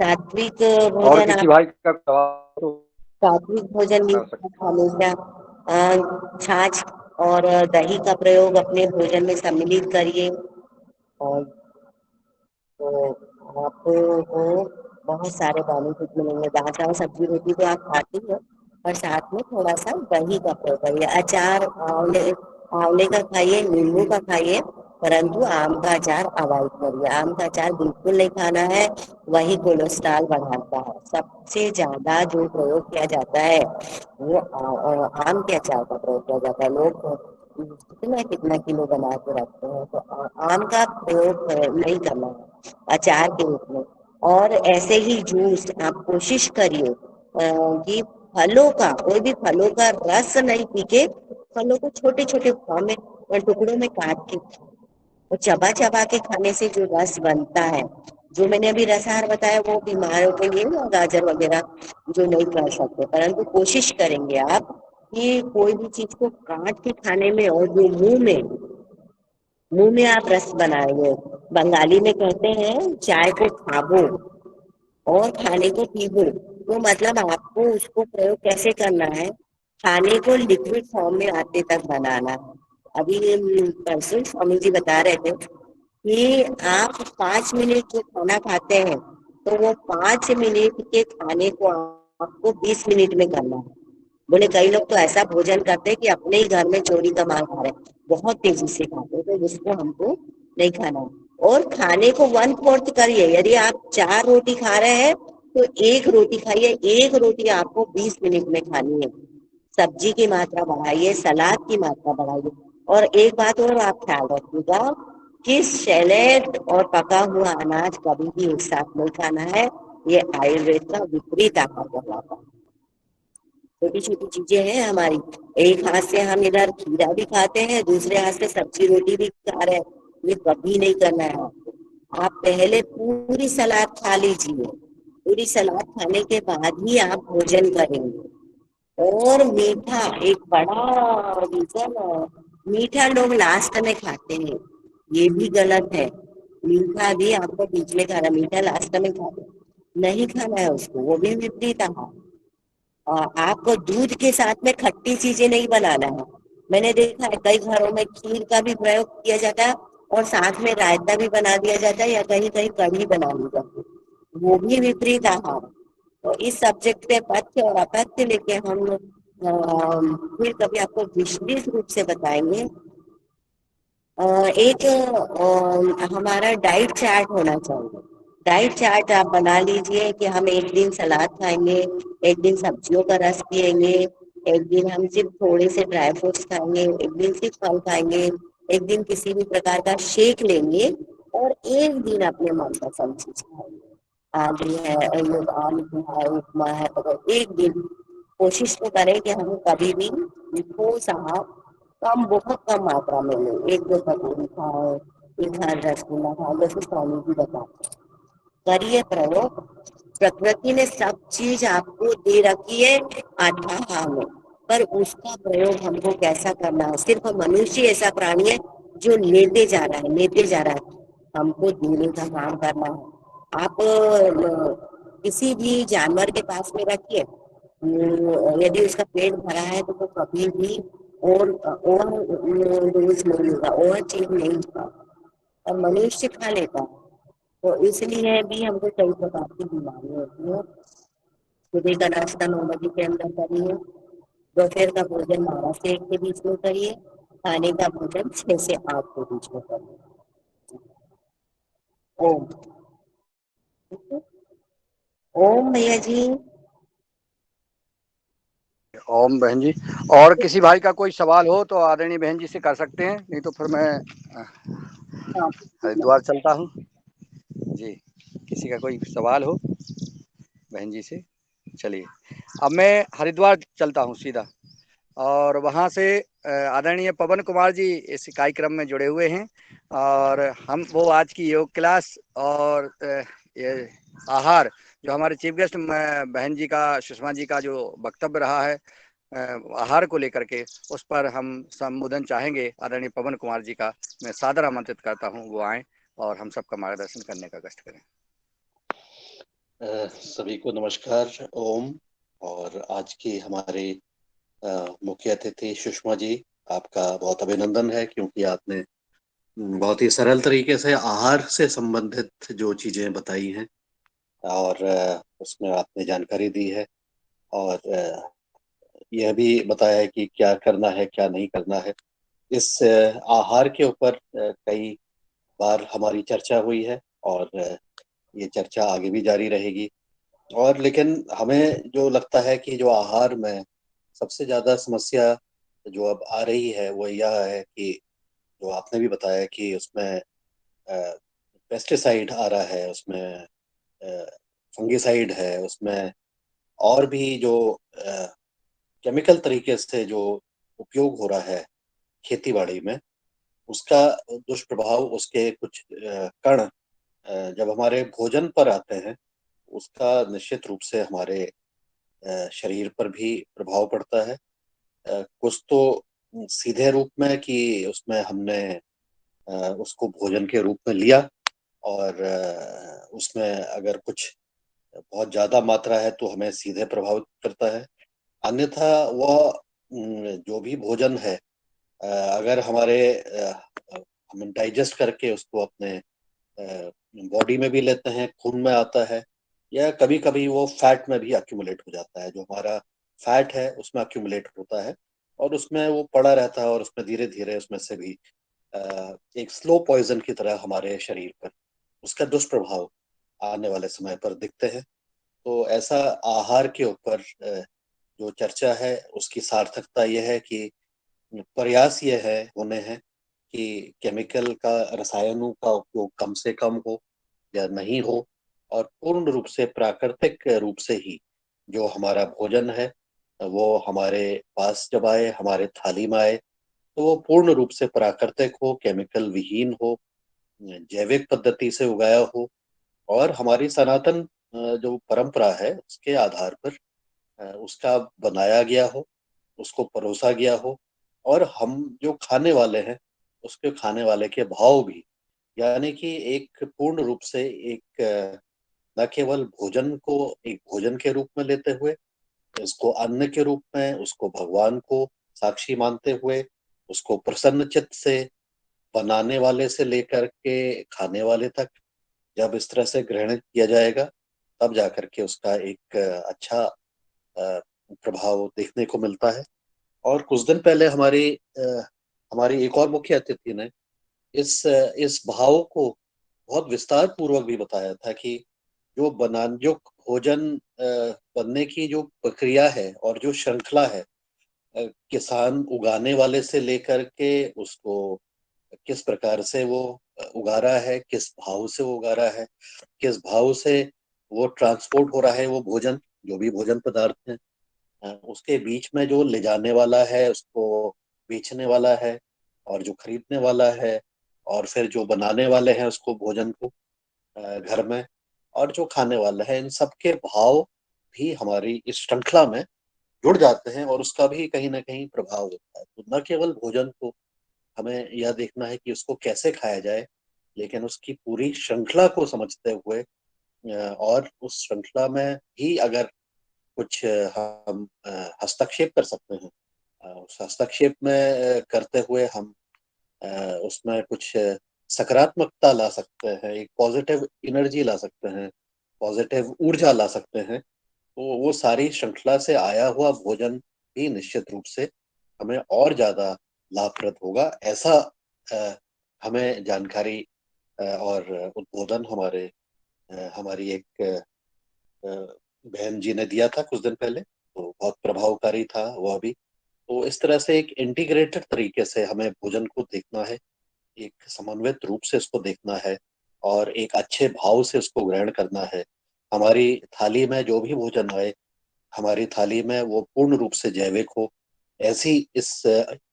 Speaker 2: सात्विक
Speaker 4: और
Speaker 2: भोजन
Speaker 4: किसी
Speaker 2: आप,
Speaker 4: भाई का सवाल तो
Speaker 2: सात्विक भोजन
Speaker 4: कर सकते
Speaker 2: लीजिए हमेशा। छाछ और दही का प्रयोग अपने भोजन में सम्मिलित करिए, और तो आपको बहुत सारे बेनिफिट मिलेंगे। दाल चावल सब्जी रोटी तो आप खाती हो, और साथ में थोड़ा सा दही का प्रयोग करिए। अचार, आंवले, आंवले का खाइए, नींबू का खाइए, परंतु आम का अचार अवॉइड करिए। आम का अचार बिल्कुल नहीं खाना है, वही कोलेस्ट्रॉल बढ़ाता है। सबसे ज्यादा जो प्रयोग किया जाता है वो आम के अचार का प्रयोग किया जाता है। लोग कितना कितना किलो बना के रखते हैं, तो आम का प्रयोग नहीं करना है अचार के रूप में। और ऐसे ही जूस आप कोशिश करिए कि फलों का, कोई भी फलों का रस नहीं पी के, फलों को छोटे छोटे फॉर्म में और टुकड़ों में काट के और चबा चबा के खाने से जो रस बनता है, जो मैंने अभी रसाहार बताया, वो बीमारों के लिए ना, गाजर वगैरह जो नहीं कर सकते, परंतु कोशिश करेंगे आप कि कोई भी चीज को काट के खाने में, और जो मुंह में आप रस बनाएंगे। बंगाली में कहते हैं चाय को खाबो और खाने को पीबो, तो मतलब आपको उसको प्रयोग कैसे करना है, खाने को लिक्विड फॉर्म में आते तक बनाना है। अभी परसों स्वामी जी बता रहे थे कि आप 5 मिनट जो खाना खाते हैं, तो वो 5 मिनट के खाने को आपको 20 मिनट में करना है। बोले कई लोग तो ऐसा भोजन करते हैं कि अपने ही घर में चोरी का माल खा रहे हैं, बहुत तेजी से खाते हैं, तो उसको हमको नहीं खाना है। और खाने को 1/4 करिए। यदि आप 4 रोटी खा रहे हैं तो 1 रोटी खाइए। 1 रोटी आपको 20 मिनट में खानी है। सब्जी की मात्रा बढ़ाइए, सलाद की मात्रा बढ़ाइए। और एक बात और आप ख्याल रखिएगा कि सैलेड और पका हुआ अनाज कभी भी एक साथ नहीं खाना है। ये आयुर्वेद का विपरीत आहार कहलाता है। छोटी छोटी चीजें हैं हमारी, एक हाथ से हम इधर खीरा भी खाते हैं, दूसरे हाथ से सब्जी रोटी भी खा रहे हैं। ये कभी नहीं करना है आपको। आप पहले पूरी सलाद खा लीजिए, पूरी सलाद खाने के बाद ही आप भोजन करेंगे। और मीठा एक बड़ा रीजन, मीठा लोग लास्ट में खाते हैं, ये भी गलत है। मीठा भी आपको बीच में खाना, मीठा लास्ट में खाना नहीं खाना है उसको, वो भी विपरीत आहार। आपको दूध के साथ में खट्टी चीजें नहीं बनाना है। मैंने देखा है कई घरों में खीर का भी प्रयोग किया जाता है और साथ में रायता भी बना दिया जाता है, या कहीं कहीं कढ़ी बना ली जाती है, वो भी विपरीत आहार है। तो इस सब्जेक्ट पे पथ्य और अपथ्य लेके हम फिर कभी आपको विशेष रूप से बताएंगे। एक हमारा डाइट चार्ट होना चाहिए। डाइट चार्ट आप बना लीजिए कि हम एक दिन सलाद खाएंगे, एक दिन सब्जियों का रस पिएंगे, एक दिन हम सिर्फ थोड़े से ड्राई फ्रूट्स खाएंगे, एक दिन सिर्फ फल खाएंगे, एक दिन किसी भी प्रकार का शेक लेंगे, और एक दिन अपने मनपसंद चीज खाएंगे। आलू है, आलू है, उपमा है, तो एक दिन कोशिश तो करें कि हम कभी भी ठोस आहार कम, बहुत कम मात्रा में लें। एक दो कटोरी खाओ, एक हाथ रसगुल्ला खाओ, जैसे स्वामी जी बताते हैं। करिए प्रयोग। प्रकृति ने सब चीज आपको दे रखी है अथाह में, पर उसका प्रयोग हमको कैसा करना है। सिर्फ मनुष्य ऐसा प्राणी है जो लेते जा रहा है, लेते जा रहा है। हमको देने का काम करना है। आप किसी भी जानवर के पास में रखिए, यदि उसका पेट भरा है तो वो कभी भी और रोज नहीं लेगा, और चीज नहीं लेगा, और मनुष्य खा लेता है। तो इसलिए भी हमको कई प्रकार की बीमारी होती है। सुबह का नाश्ता 9 बजे के अंदर करिए, दोपहर का भोजन 12 से 1 के बीच में करिए, खाने का भोजन 6 से 8 के बीच में करिए। ओम। ओम भैया जी।
Speaker 4: ओम बहन जी। और किसी भाई का कोई सवाल हो तो आदरणीय बहन जी से कर सकते हैं, नहीं तो फिर मैं
Speaker 2: हाँ,
Speaker 4: हरिद्वार चलता हूँ। जी, किसी का कोई सवाल हो बहन जी से, चलिए। अब मैं हरिद्वार चलता हूँ सीधा, और वहाँ से आदरणीय पवन कुमार जी इस कार्यक्रम में जुड़े हुए हैं, और हम वो आज की योग क्लास और ये आहार, जो हमारे चीफ गेस्ट बहन जी का, सुषमा जी का जो वक्तव्य रहा है आहार को लेकर के, उस पर हम संबोधन चाहेंगे। आदरणीय पवन कुमार जी का मैं सादर आमंत्रित करता हूँ, वो आए और हम सबका मार्गदर्शन करने का कष्ट करें।
Speaker 5: सभी को नमस्कार, ओम। और आज के हमारे मुख्य अतिथि सुषमा जी, आपका बहुत अभिनंदन है, क्योंकि आपने बहुत ही सरल तरीके से आहार से संबंधित जो चीजें बताई हैं, और उसमें आपने जानकारी दी है, और यह भी बताया है कि क्या करना है क्या नहीं करना है। इस आहार के ऊपर कई बार हमारी चर्चा हुई है, और ये चर्चा आगे भी जारी रहेगी। और लेकिन हमें जो लगता है कि जो आहार में सबसे ज्यादा समस्या जो अब आ रही है वो यह है कि जो आपने भी बताया कि उसमें पेस्टिसाइड आ रहा है, उसमें फंगिसाइड है, उसमें और भी जो केमिकल तरीके से जो उपयोग हो रहा है खेती बाड़ी में, उसका दुष्प्रभाव, उसके कुछ कण जब हमारे भोजन पर आते हैं, उसका निश्चित रूप से हमारे शरीर पर भी प्रभाव पड़ता है। कुछ तो सीधे रूप में कि उसमें हमने उसको भोजन के रूप में लिया, और उसमें अगर कुछ बहुत ज्यादा मात्रा है तो हमें सीधे प्रभावित करता है। अन्यथा वह जो भी भोजन है, अगर हमारे हम डाइजेस्ट करके उसको अपने बॉडी में भी लेते हैं, खून में आता है, या कभी कभी वो फैट में भी अक्यूमुलेट हो जाता है। जो हमारा फैट है उसमें अक्यूमुलेट होता है, और उसमें वो पड़ा रहता है, और उसमें धीरे धीरे उसमें से भी एक स्लो पॉइजन की तरह हमारे शरीर पर उसका दुष्प्रभाव आने वाले समय पर दिखते हैं। तो ऐसा आहार के ऊपर जो चर्चा है उसकी सार्थकता यह है कि प्रयास ये है होने हैं कि केमिकल का, रसायनों का उपयोग कम से कम हो या नहीं हो, और पूर्ण रूप से प्राकृतिक रूप से ही जो हमारा भोजन है वो हमारे पास जब आए, हमारे थाली में आए, तो वो पूर्ण रूप से प्राकृतिक हो, केमिकल विहीन हो, जैविक पद्धति से उगाया हो, और हमारी सनातन जो परंपरा है उसके आधार पर उसका बनाया गया हो, उसको परोसा गया हो, और हम जो खाने वाले हैं उसके खाने वाले के भाव भी, यानी कि एक पूर्ण रूप से एक न केवल भोजन को एक भोजन के रूप में लेते हुए, इसको अन्न के रूप में, उसको भगवान को साक्षी मानते हुए, उसको प्रसन्न चित्त से बनाने वाले से लेकर के खाने वाले तक जब इस तरह से ग्रहण किया जाएगा, तब जाकर के उसका एक अच्छा प्रभाव देखने को मिलता है। और कुछ दिन पहले हमारी एक और मुख्य अतिथि ने इस भाव को बहुत विस्तार पूर्वक भी बताया था कि जो भोजन बनने की जो प्रक्रिया है और जो श्रृंखला है, किसान उगाने वाले से लेकर के उसको किस प्रकार से वो उगा रहा है, किस भाव से वो उगा रहा है, किस भाव से वो ट्रांसपोर्ट हो रहा है, वो भोजन, जो भी भोजन पदार्थ है, उसके बीच में जो ले जाने वाला है, उसको बेचने वाला है, और जो खरीदने वाला है, और फिर जो बनाने वाले हैं उसको भोजन को घर में, और जो खाने वाला है, इन सबके भाव भी हमारी इस श्रृंखला में जुड़ जाते हैं, और उसका भी कहीं ना कहीं प्रभाव होता है। तो न केवल भोजन को हमें यह देखना है कि उसको कैसे खाया जाए, लेकिन उसकी पूरी श्रृंखला को समझते हुए और उस श्रृंखला में ही अगर कुछ हम हस्तक्षेप कर सकते हैं, उस हस्तक्षेप में करते हुए हम अ, उसमें कुछ सकारात्मकता ला सकते हैं, एक पॉजिटिव एनर्जी ला सकते हैं, पॉजिटिव ऊर्जा ला सकते हैं, तो वो सारी श्रृंखला से आया हुआ भोजन भी निश्चित रूप से हमें और ज्यादा लाभप्रद होगा। ऐसा अ, हमें जानकारी और उद्बोधन हमारी एक बहन जी ने दिया था कुछ दिन पहले, तो बहुत प्रभावकारी था वह भी। तो इस तरह से एक इंटीग्रेटेड तरीके से हमें भोजन को देखना है, एक समन्वित रूप से इसको देखना है, और एक अच्छे भाव से इसको ग्रहण करना है। हमारी थाली में जो भी भोजन आए, हमारी थाली में वो पूर्ण रूप से जैविक हो। ऐसी इस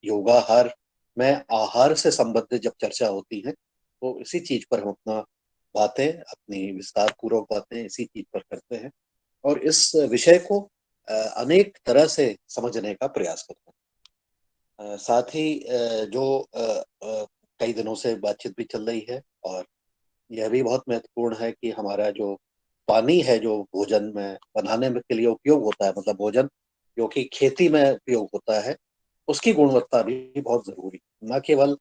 Speaker 5: योगाहार में आहार से संबंधित जब चर्चा होती है, तो इसी चीज पर हम अपनी विस्तार पूर्वक बातें इसी चीज पर करते हैं, और इस विषय को अनेक तरह से समझने का प्रयास करते हैं। साथ ही जो कई दिनों से बातचीत भी चल रही है, और यह भी बहुत महत्वपूर्ण है कि हमारा जो पानी है जो भोजन में बनाने में के लिए उपयोग होता है, मतलब भोजन जो कि खेती में उपयोग होता है, उसकी गुणवत्ता भी बहुत जरूरी, न केवल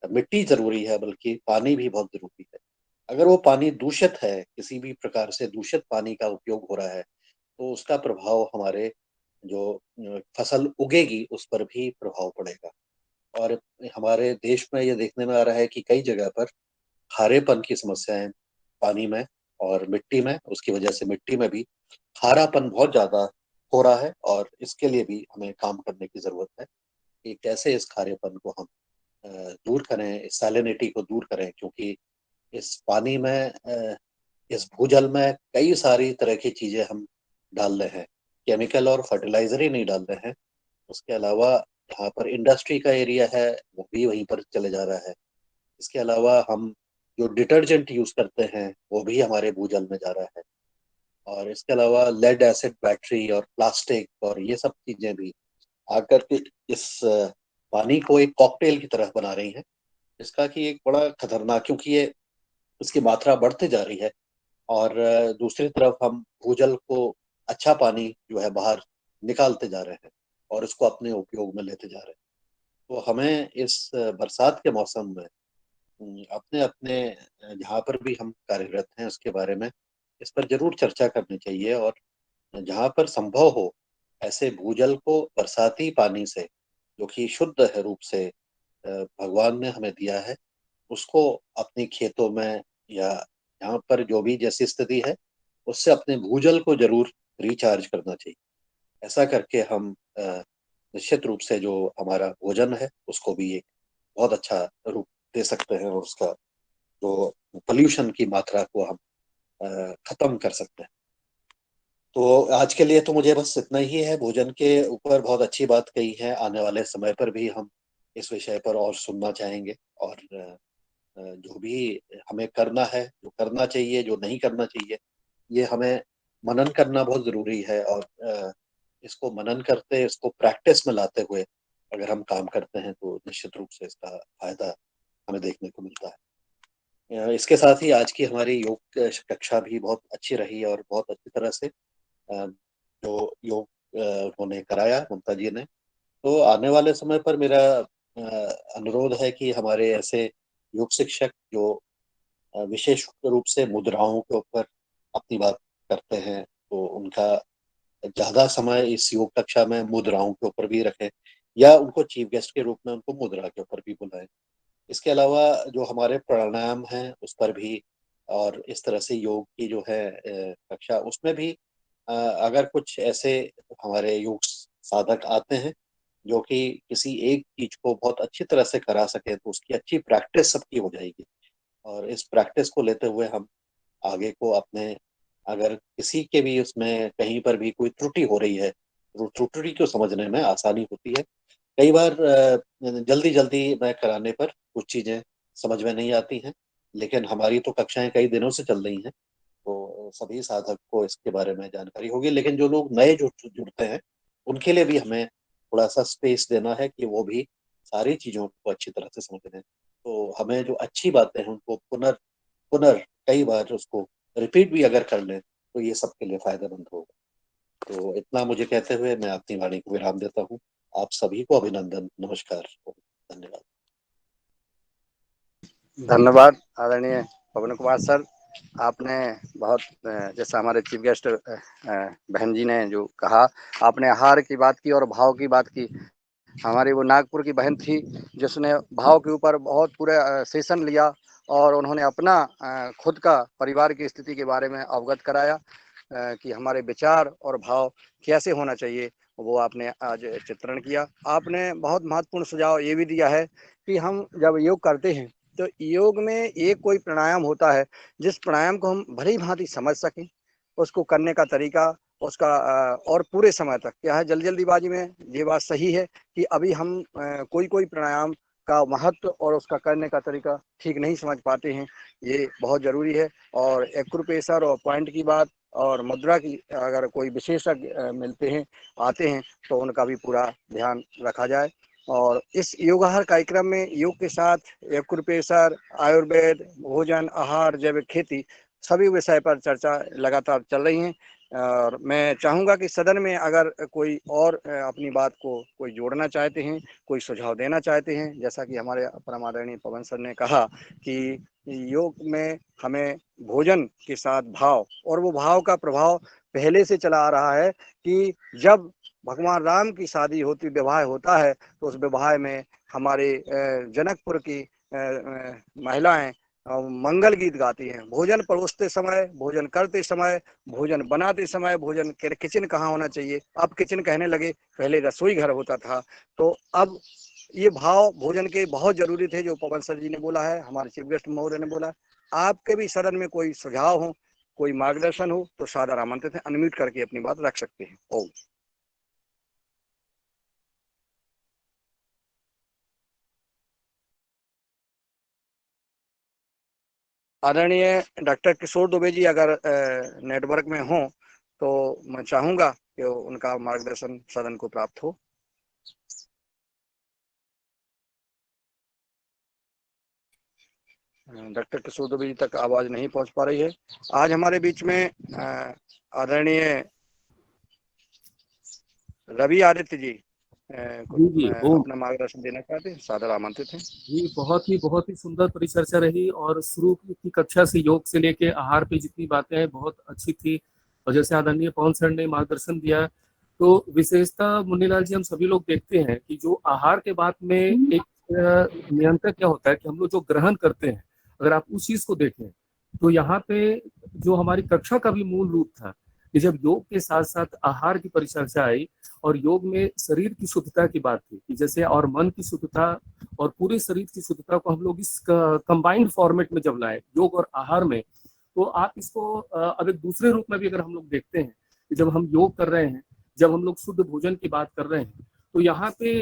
Speaker 5: मिट्टी जरूरी है बल्कि पानी भी बहुत जरूरी है। अगर वो पानी दूषित है, किसी भी प्रकार से दूषित पानी का उपयोग हो रहा है, तो उसका प्रभाव हमारे जो फसल उगेगी उस पर भी प्रभाव पड़ेगा। और हमारे देश में ये देखने में आ रहा है कि कई जगह पर खारेपन की समस्याएं पानी में और मिट्टी में, उसकी वजह से मिट्टी में भी खारापन बहुत ज्यादा हो रहा है, और इसके लिए भी हमें काम करने की जरूरत है कि कैसे इस खारेपन को हम दूर करें, इस सैलिनिटी को दूर करें, क्योंकि इस पानी में इस भूजल में कई सारी तरह की चीजें हम डाल रहे हैं। केमिकल और फर्टिलाइजर ही नहीं डाल रहे हैं, उसके अलावा यहाँ पर इंडस्ट्री का एरिया है वो भी वहीं पर चले जा रहा है। इसके अलावा हम जो डिटर्जेंट यूज करते हैं वो भी हमारे भूजल में जा रहा है, और इसके अलावा लेड एसिड बैटरी और प्लास्टिक और ये सब चीजें भी आकर के इस पानी को एक कॉकटेल की तरह बना रही हैं, इसका कि एक बड़ा खतरनाक, क्योंकि ये इसकी मात्रा बढ़ते जा रही है, और दूसरी तरफ हम भूजल को अच्छा पानी जो है बाहर निकालते जा रहे हैं और इसको अपने उपयोग में लेते जा रहे हैं। तो हमें इस बरसात के मौसम में अपने अपने जहाँ पर भी हम कार्यरत हैं उसके बारे में इस पर जरूर चर्चा करनी चाहिए, और जहाँ पर संभव हो ऐसे भूजल को बरसाती पानी से, जो कि शुद्ध है रूप से भगवान ने हमें दिया है, उसको अपने खेतों में या यहाँ पर जो भी जैसी स्थिति है उससे अपने भूजल को जरूर रिचार्ज करना चाहिए। ऐसा करके हम निश्चित रूप से जो हमारा भोजन है उसको भी एक बहुत अच्छा रूप दे सकते हैं, और उसका जो पोल्यूशन की मात्रा को हम खत्म कर सकते हैं। तो आज के लिए तो मुझे बस इतना ही है। भोजन के ऊपर बहुत अच्छी बात कही है, आने वाले समय पर भी हम इस विषय पर और सुनना चाहेंगे, और जो भी हमें करना है, जो करना चाहिए, जो नहीं करना चाहिए, ये हमें मनन करना बहुत जरूरी है, और इसको मनन करते, इसको प्रैक्टिस में लाते हुए अगर हम काम करते हैं तो निश्चित रूप से इसका फायदा हमें देखने को मिलता है। इसके साथ ही आज की हमारी योग कक्षा भी बहुत अच्छी रही और बहुत अच्छी तरह से जो योग उन्होंने कराया, ममता जी ने। तो आने वाले समय पर मेरा अनुरोध है कि हमारे ऐसे योग शिक्षक जो विशेष रूप से मुद्राओं के ऊपर अपनी बात करते हैं, तो उनका ज्यादा समय इस योग कक्षा में मुद्राओं के ऊपर भी रखें, या उनको चीफ गेस्ट के रूप में उनको मुद्रा के ऊपर भी बुलाएं। इसके अलावा जो हमारे प्राणायाम हैं उस पर भी, और इस तरह से योग की जो है कक्षा, उसमें भी अगर कुछ ऐसे हमारे योग साधक आते हैं जो कि किसी एक चीज को बहुत अच्छी तरह से करा सके, तो उसकी अच्छी प्रैक्टिस सबकी हो जाएगी, और इस प्रैक्टिस को लेते हुए हम आगे को अपने, अगर किसी के भी उसमें कहीं पर भी कोई त्रुटि हो रही है तो त्रुटि को समझने में आसानी होती है। कई बार जल्दी जल्दी में कराने पर कुछ चीजें समझ में नहीं आती हैं, लेकिन हमारी तो कक्षाएं कई दिनों से चल रही हैं, तो सभी साधक को इसके बारे में जानकारी होगी, लेकिन जो लोग नए जुड़ते हैं उनके लिए भी हमें थोड़ा सा स्पेस देना है कि वो भी सारी चीजों को अच्छी तरह से समझ लें। तो हमें जो अच्छी बातें हैं उनको पुनर कई बार उसको रिपीट भी अगर कर लें तो ये सबके लिए फायदेमंद होगा। तो इतना मुझे कहते हुए मैं अपनी वाणी को विराम देता हूँ। आप सभी को अभिनंदन, नमस्कार और धन्यवाद।
Speaker 4: धन्यवाद आदरणीय पवन कुमार सर। आपने बहुत जैसा हमारे चीफ गेस्ट बहन जी ने जो कहा, आपने आहार की बात की और भाव की बात की। हमारी वो नागपुर की बहन थी जिसने भाव के ऊपर बहुत पूरे सेशन लिया और उन्होंने अपना खुद का परिवार की स्थिति के बारे में अवगत कराया कि हमारे विचार और भाव कैसे होना चाहिए, वो आपने आज चित्रण किया। आपने बहुत महत्वपूर्ण सुझाव ये भी दिया है कि हम जब योग करते हैं तो योग में एक कोई प्राणायाम होता है जिस प्राणायाम को हम भली भांति समझ सकें, उसको करने का तरीका उसका और पूरे समय तक क्या है, जल्दीबाजी में ये बात सही है कि अभी हम कोई प्राणायाम का महत्व और उसका करने का तरीका ठीक नहीं समझ पाते हैं, ये बहुत ज़रूरी है। और एक्यूप्रेशर और पॉइंट की बात और मुद्रा की अगर कोई विशेषज्ञ मिलते हैं, आते हैं, तो उनका भी पूरा ध्यान रखा जाए। और इस योगाहार कार्यक्रम में योग के साथ एक्यूप्रेशर, आयुर्वेद, भोजन, आहार, जैविक खेती सभी विषय पर चर्चा लगातार चल रही हैं। और मैं चाहूँगा कि सदन में अगर कोई और अपनी बात को कोई जोड़ना चाहते हैं, कोई सुझाव देना चाहते हैं, जैसा कि हमारे परम आदरणीय पवन सर ने कहा कि योग में हमें भोजन के साथ भाव, और वो भाव का प्रभाव पहले से चला आ रहा है कि जब भगवान राम की शादी होती, विवाह होता है, तो उस विवाह में हमारे जनकपुर की महिलाएं मंगल गीत गाती हैं। भोजन परोसते समय, भोजन करते समय, भोजन बनाते समय, भोजन किचन कहाँ होना चाहिए, अब किचन कहने लगे, पहले रसोई घर होता था। तो अब ये भाव भोजन के बहुत जरूरी थे, जो पवन सर जी ने बोला है, हमारे चीफ गेस्ट महोदय ने बोला। आपके भी सदन में कोई सुझाव हो, कोई मार्गदर्शन हो, तो सादर आमंत्रित है, अनम्यूट करके अपनी बात रख सकते हैं। ओम। आदरणीय डॉक्टर किशोर दुबे जी अगर नेटवर्क में हो तो मैं चाहूंगा कि उनका मार्गदर्शन सदन को प्राप्त हो। डॉक्टर किशोर दुबे जी तक आवाज नहीं पहुंच पा रही है। आज हमारे बीच में आदरणीय रवि आदित्य जी
Speaker 6: जी जी ओम।
Speaker 4: अपना मार्गदर्शन देना चाहते हैं, सादर आमंत्रित हैं।
Speaker 6: जी बहुत ही सुंदर परिचर्चा रही, और शुरू की कक्षा से योग से लेके आहार पे जितनी बातें हैं बहुत अच्छी थी। और जैसे आदरणीय पवन सर ने मार्गदर्शन दिया, तो विशेषता मुन्नीलाल जी हम सभी लोग देखते हैं कि जो आहार के बाद में एक नियंत्रण क्या होता है कि हम लोग जो ग्रहण करते हैं, अगर आप उस चीज को देखें तो यहाँ पे जो हमारी कक्षा का भी मूल रूप था कि जब योग के साथ साथ आहार की परिचर्चा आई, और योग में शरीर की शुद्धता की बात थी कि जैसे, और मन की शुद्धता और पूरे शरीर की शुद्धता को हम लोग इस कंबाइंड फॉर्मेट में जब लाए योग और आहार में, तो आप इसको अगर दूसरे रूप में भी अगर हम लोग देखते हैं कि जब हम योग कर रहे हैं, जब हम लोग शुद्ध भोजन की बात कर रहे हैं, तो यहाँ पे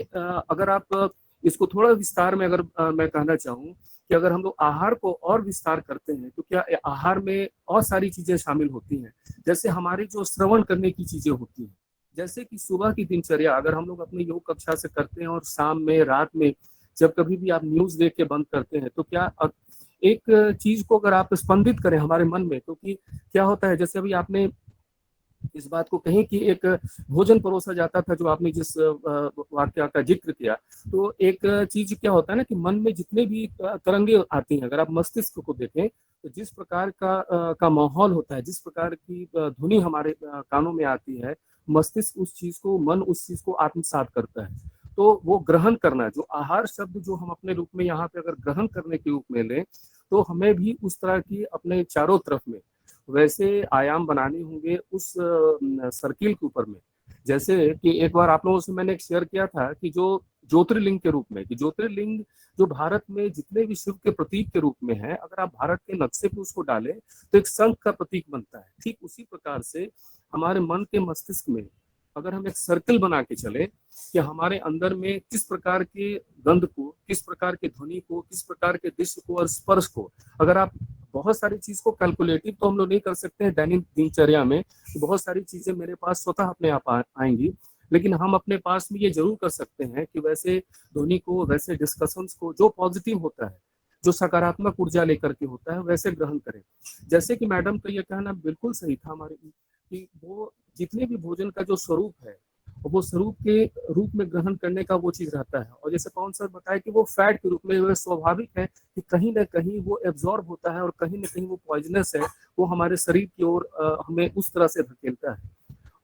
Speaker 6: अगर आप इसको थोड़ा विस्तार में अगर मैं कहना चाहूँ कि अगर हम लोग आहार को और विस्तार करते हैं तो क्या आहार में और सारी चीजें शामिल होती हैं। जैसे हमारी जो श्रवण करने की चीजें होती हैं, जैसे कि सुबह की दिनचर्या अगर हम लोग अपने योग कक्षा से करते हैं, और शाम में, रात में जब कभी भी आप न्यूज देख के बंद करते हैं, तो क्या एक चीज को अगर आप स्पंदित करें हमारे मन में, तो कि क्या होता है, जैसे अभी आपने इस बात को कहें कि एक भोजन परोसा जाता था, जो आपने जिस वाक्य का जिक्र किया, तो एक चीज क्या होता है ना कि मन में जितने भी तरंगे आती हैं, अगर आप मस्तिष्क को देखें तो जिस प्रकार का माहौल होता है, जिस प्रकार की ध्वनि हमारे कानों में आती है, मस्तिष्क उस चीज को, मन उस चीज को आत्मसात करता है। तो वो ग्रहण करना, जो आहार शब्द जो हम अपने रूप में यहाँ पे अगर ग्रहण करने के रूप में लें, तो हमें भी उस तरह की अपने चारों तरफ में वैसे आयाम बनाने होंगे उस सर्किल के ऊपर में। जैसे कि एक बार आप लोगों से मैंने शेयर किया था कि जो ज्योतिर्लिंग के रूप में, कि ज्योतिर्लिंग जो भारत में जितने भी शिव के प्रतीक के रूप में है, अगर आप भारत के नक्शे पे उसको डालें तो एक शंख का प्रतीक बनता है। ठीक उसी प्रकार से हमारे मन के मस्तिष्क में अगर हम एक सर्कल बना के चले कि हमारे अंदर में किस प्रकार के गंध को, किस प्रकार के ध्वनि को, किस प्रकार के दृश्य को और स्पर्श को, अगर आप बहुत सारी चीज को कैलकुलेटिव तो हम लोग नहीं कर सकते हैं दैनिक दिनचर्या में, तो बहुत सारी चीजें मेरे पास स्वतः अपने आप आएंगी, लेकिन हम अपने पास में ये जरूर कर सकते हैं कि वैसे ध्वनि को, वैसे डिस्कशंस को, जो पॉजिटिव होता है, जो सकारात्मक ऊर्जा लेकर के होता है, वैसे ग्रहण करें। जैसे कि मैडम का ये कहना बिल्कुल सही था हमारे कि वो जितने भी भोजन का जो स्वरूप है, वो स्वरूप के रूप में ग्रहण करने का वो चीज रहता है। और जैसे पवन सर बताया कि वो फैट के रूप में, वो स्वाभाविक है कि कहीं ना कहीं वो एब्जॉर्ब होता है और कहीं ना कहीं वो पॉइजनस है, वो हमारे शरीर की ओर हमें उस तरह से धकेलता है।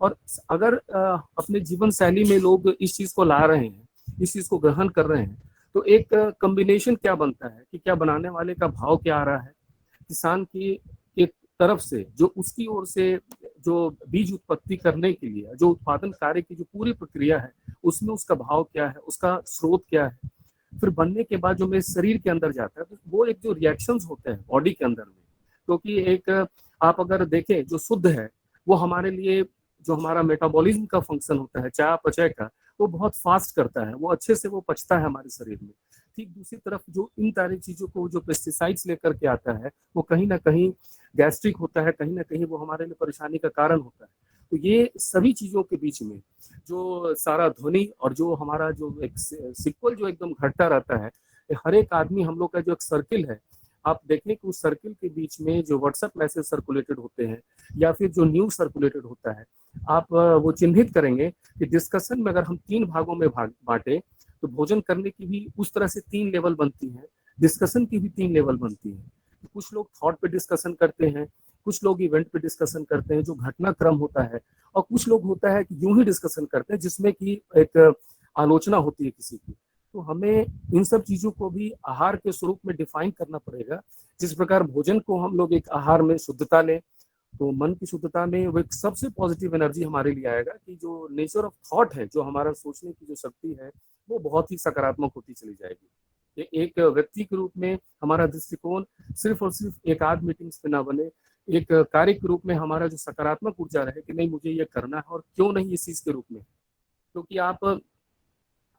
Speaker 6: और अगर अपने जीवन शैली में लोग इस चीज को ला रहे हैं, इस चीज को ग्रहण कर रहे हैं, तो एक कॉम्बिनेशन क्या बनता है कि क्या बनाने वाले का भाव क्या आ रहा है, किसान की एक तरफ से जो उसकी ओर से जो बीज उत्पत्ति करने के लिए जो उत्पादन कार्य की जो पूरी प्रक्रिया है, उसमें उसका भाव क्या है, उसका स्रोत क्या है, फिर बनने के बाद जो मेरे शरीर के अंदर जाता है, तो वो एक जो रिएक्शंस होते हैं बॉडी के अंदर में, क्योंकि एक आप अगर देखें जो शुद्ध है, वो हमारे लिए जो हमारा मेटाबॉलिज्म का फंक्शन होता है, चयापचय का, वो बहुत फास्ट करता है, वो अच्छे से वो पचता है हमारे शरीर में। ठीक दूसरी तरफ जो इन सारी चीजों को जो पेस्टिसाइड्स लेकर के आता है, वो कहीं ना कहीं गैस्ट्रिक होता है, कहीं ना कहीं वो हमारे लिए परेशानी का कारण होता है। तो ये सभी चीजों के बीच में जो सारा ध्वनि और जो हमारा जो एक सिक्वल जो एकदम घटता रहता है, हर एक आदमी हम लोग का जो एक सर्किल है, आप देखें कि उस सर्किल के बीच में जो व्हाट्सएप मैसेज सर्कुलेटेड होते हैं या फिर जो न्यूज सर्कुलेटेड होता है, आप वो चिन्हित करेंगे कि डिस्कशन में अगर हम 3 भागों में बांटे, तो भोजन करने की भी उस तरह से 3 लेवल बनती है, डिस्कशन की भी 3 लेवल बनती है। कुछ लोग थॉट पे डिस्कशन करते हैं, कुछ लोग इवेंट पे डिस्कशन करते हैं जो घटनाक्रम होता है, और कुछ लोग होता है कि यूं ही डिस्कशन करते हैं जिसमें कि एक आलोचना होती है किसी की। तो हमें इन सब चीजों को भी आहार के स्वरूप में डिफाइन करना पड़ेगा। जिस प्रकार भोजन को हम लोग एक आहार में शुद्धता लें, तो मन की शुद्धता में वो एक सबसे पॉजिटिव एनर्जी हमारे लिए आएगा कि जो नेचर ऑफ थॉट है, जो हमारा सोचने की जो शक्ति है, वो बहुत ही सकारात्मक होती चली जाएगी। एक व्यक्ति के रूप में हमारा दृष्टिकोण सिर्फ और सिर्फ एक आध मीटिंग्स पे ना बने, एक कार्य के रूप में हमारा जो सकारात्मक ऊर्जा रहे कि नहीं मुझे ये करना है, और क्यों नहीं इस चीज के रूप में, क्योंकि आप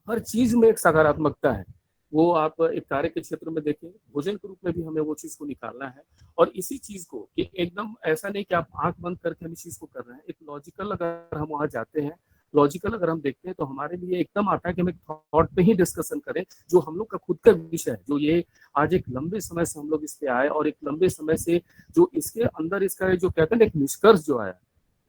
Speaker 6: हर चीज में एक सकारात्मकता है। वो आप एक कार्य के क्षेत्र में देखें, भोजन के रूप में भी हमें वो चीज को निकालना है। और इसी चीज को कि एकदम ऐसा नहीं कि आप आंख बंद करके हम इस चीज को कर रहे हैं, एक लॉजिकल अगर हम वहां जाते हैं, लॉजिकल अगर हम देखते हैं, तो हमारे लिए एकदम आता है कि हम एक थॉट पे ही डिस्कशन करें जो हम लोग का खुद का विषय है, जो ये आज एक लंबे समय से हम लोग इस पे आए, और एक लंबे समय से जो इसके अंदर इसका जो कहते हैं एक निष्कर्ष जो आया,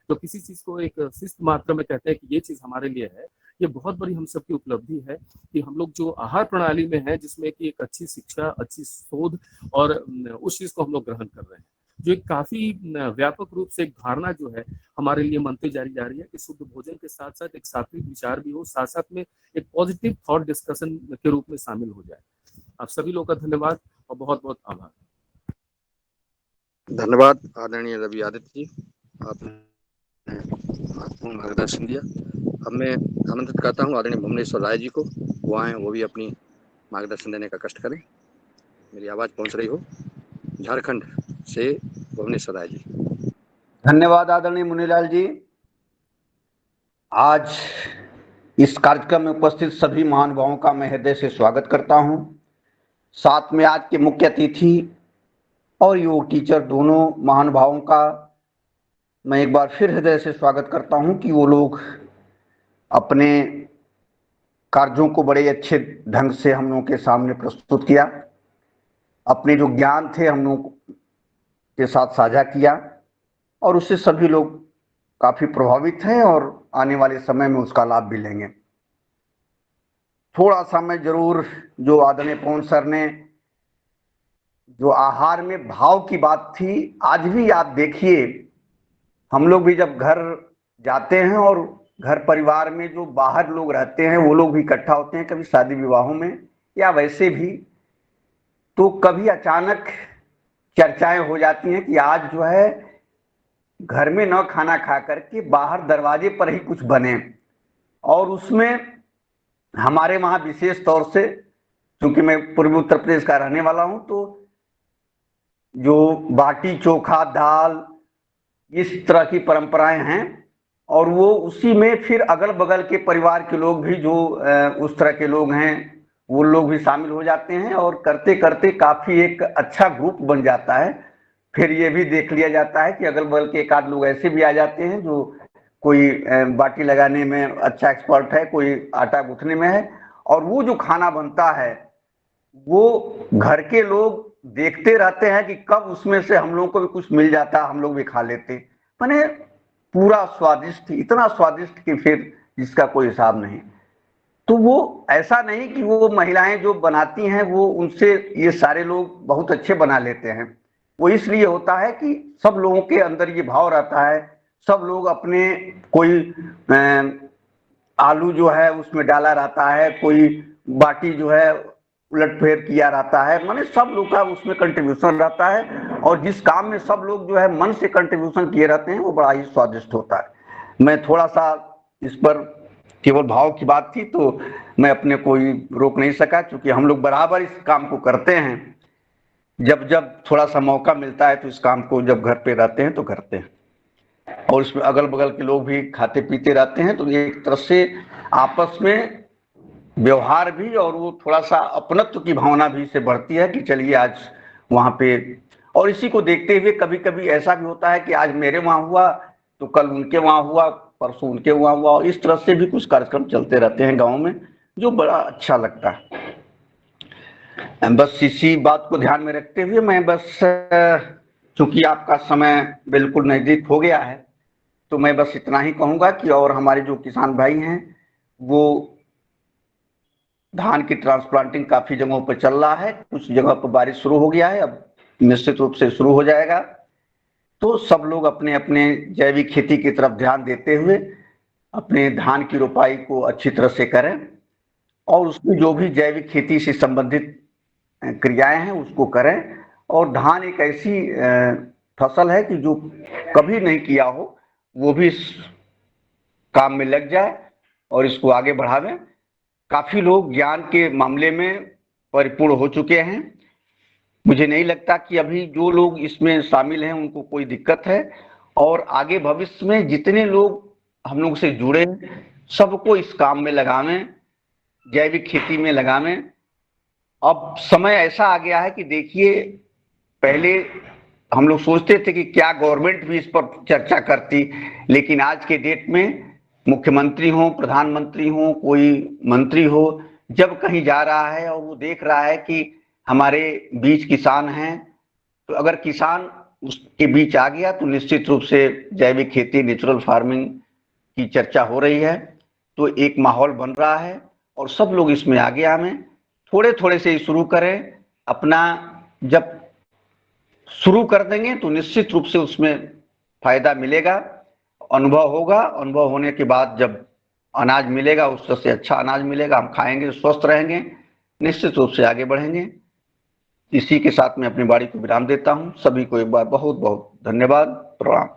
Speaker 6: तो किसी चीज को एक शिष्ट मात्रा में कहते हैं कि ये चीज हमारे लिए है, ये बहुत बड़ी हम सबकी उपलब्धि है कि हम लोग जो आहार प्रणाली में है, जिसमें कि एक अच्छी शिक्षा, अच्छी शोध और उस चीज को हम लोग ग्रहण कर रहे हैं, जो एक काफी व्यापक रूप से एक धारणा जो है हमारे लिए मनते जा रही है कि शुद्ध भोजन के साथ साथ एक सात्विक विचार भी हो, साथ साथ में एक पॉजिटिव थॉट डिस्कशन के रूप में शामिल हो जाए। आप सभी लोगों का धन्यवाद और बहुत बहुत आभार।
Speaker 4: धन्यवाद आदरणीय रवि आदित्य जी, आपने महत्वपूर्ण मार्गदर्शन दिया। अब मैं आमंत्रित करता हूँ आदरणीय भुवनेश्वर राय जी को, वो आए, वो भी अपनी मार्गदर्शन देने का कष्ट करें। मेरी आवाज़ पहुँच रही हो? झारखंड से भुवनेश्वर राय जी।
Speaker 7: धन्यवाद आदरणीय मुनीलाल जी। आज इस कार्यक्रम में उपस्थित सभी महानुभावों का मैं हृदय से स्वागत करता हूं। साथ में आज के मुख्य अतिथि और योग टीचर दोनों महानुभावों का मैं एक बार फिर हृदय से स्वागत करता हूं कि वो लोग अपने कार्यों को बड़े अच्छे ढंग से हम लोगों के सामने प्रस्तुत किया, अपने जो ज्ञान थे हम लोगों के साथ साझा किया, और उससे सभी लोग काफी प्रभावित हैं और आने वाले समय में उसका लाभ भी लेंगे। थोड़ा सा मैं जरूर, जो आदरणीय पवन सर ने जो आहार में भाव की बात थी, आज भी आप देखिए, हम लोग भी जब घर जाते हैं और घर परिवार में जो बाहर लोग रहते हैं वो लोग भी इकट्ठा होते हैं, कभी शादी विवाहों में या वैसे भी, तो कभी अचानक चर्चाएं हो जाती हैं कि आज जो है घर में न खाना खा करके बाहर दरवाजे पर ही कुछ बने। और उसमें हमारे वहां विशेष तौर से, क्योंकि मैं पूर्वी उत्तर प्रदेश का रहने वाला हूं, तो जो बाटी चोखा दाल इस तरह की परंपराएं हैं, और वो उसी में फिर अगल बगल के परिवार के लोग भी जो उस तरह के लोग हैं वो लोग भी शामिल हो जाते हैं, और करते करते काफी एक अच्छा ग्रुप बन जाता है। फिर ये भी देख लिया जाता है कि अगल बगल के एक आध लोग ऐसे भी आ जाते हैं जो कोई बाटी लगाने में अच्छा एक्सपर्ट है, कोई आटा गूंथने में है, और वो जो खाना बनता है वो घर के लोग देखते रहते हैं कि कब उसमें से हम लोगों को भी कुछ मिल जाता, हम लोग भी खा लेते। माने पूरा स्वादिष्ट, इतना स्वादिष्ट कि फिर जिसका कोई हिसाब नहीं। तो वो ऐसा नहीं कि वो महिलाएं जो बनाती हैं वो उनसे ये सारे लोग बहुत अच्छे बना लेते हैं, वो इसलिए होता है कि सब लोगों के अंदर ये भाव रहता है, सब लोग अपने, कोई आलू जो है उसमें डाला रहता है, कोई बाटी जो है उलट फेर किया रहता है, माने सब लोग का उसमें कंट्रीब्यूशन रहता है, और जिस काम में सब लोग जो है मन से कंट्रीब्यूशन किए रहते हैं वो बड़ा ही स्वादिष्ट होता है। मैं थोड़ा सा इस पर, केवल भाव की बात थी तो मैं अपने कोई रोक नहीं सका, क्योंकि हम लोग बराबर इस काम को करते हैं, जब जब थोड़ा सा मौका मिलता है तो इस काम को जब घर पे रहते हैं तो करते हैं, और उसमें अगल बगल के लोग भी खाते पीते रहते हैं, तो एक तरह से आपस में व्यवहार भी और वो थोड़ा सा अपनत्व की भावना भी से बढ़ती है कि चलिए आज वहां पे। और इसी को देखते हुए कभी कभी ऐसा भी होता है कि आज मेरे वहां हुआ तो कल उनके वहां हुआ, परसों उनके वहां हुआ, और इस तरह से भी कुछ कार्यक्रम चलते रहते हैं गाँव में, जो बड़ा अच्छा लगता है। बस इसी बात को ध्यान में रखते हुए मैं बस, चूंकि आपका समय बिल्कुल नजदीक हो गया है, तो मैं बस इतना ही कहूंगा कि और हमारे जो किसान भाई हैं वो धान की ट्रांसप्लांटिंग काफी जगहों पर चल रहा है, कुछ जगह पर बारिश शुरू हो गया है, अब निश्चित रूप से शुरू हो जाएगा, तो सब लोग अपने अपने जैविक खेती की तरफ ध्यान देते हुए अपने धान की रोपाई को अच्छी तरह से करें, और उसकी जो भी जैविक खेती से संबंधित क्रियाएं हैं उसको करें। और धान एक ऐसी फसल है कि जो कभी नहीं किया हो वो भी इस काम में लग जाए और इसको आगे बढ़ावें। काफी लोग ज्ञान के मामले में परिपूर्ण हो चुके हैं। मुझे नहीं लगता कि अभी जो लोग इसमें शामिल हैं उनको कोई दिक्कत है, और आगे भविष्य में जितने लोग हम लोग से जुड़े सबको इस काम में लगावें, जैविक खेती में लगावें। अब समय ऐसा आ गया है कि देखिए, पहले हम लोग सोचते थे कि क्या गवर्नमेंट भी इस पर चर्चा करती, लेकिन आज के डेट में मुख्यमंत्री हो, प्रधानमंत्री हो, कोई मंत्री हो, जब कहीं जा रहा है और वो देख रहा है कि हमारे बीच किसान हैं, तो अगर किसान उसके बीच आ गया तो निश्चित रूप से जैविक खेती, नेचुरल फार्मिंग की चर्चा हो रही है। तो एक माहौल बन रहा है और सब लोग इसमें आगे आवें, थोड़े थोड़े से ही शुरू करें। अपना जब शुरू कर देंगे तो निश्चित रूप से उसमें फायदा मिलेगा, अनुभव होगा। अनुभव होने के बाद जब अनाज मिलेगा उससे अच्छा अनाज मिलेगा, हम खाएंगे, स्वस्थ रहेंगे, निश्चित रूप से आगे बढ़ेंगे। इसी के साथ मैं अपनी वाणी को विराम देता हूं। सभी को एक बार बहुत बहुत धन्यवाद, प्रणाम।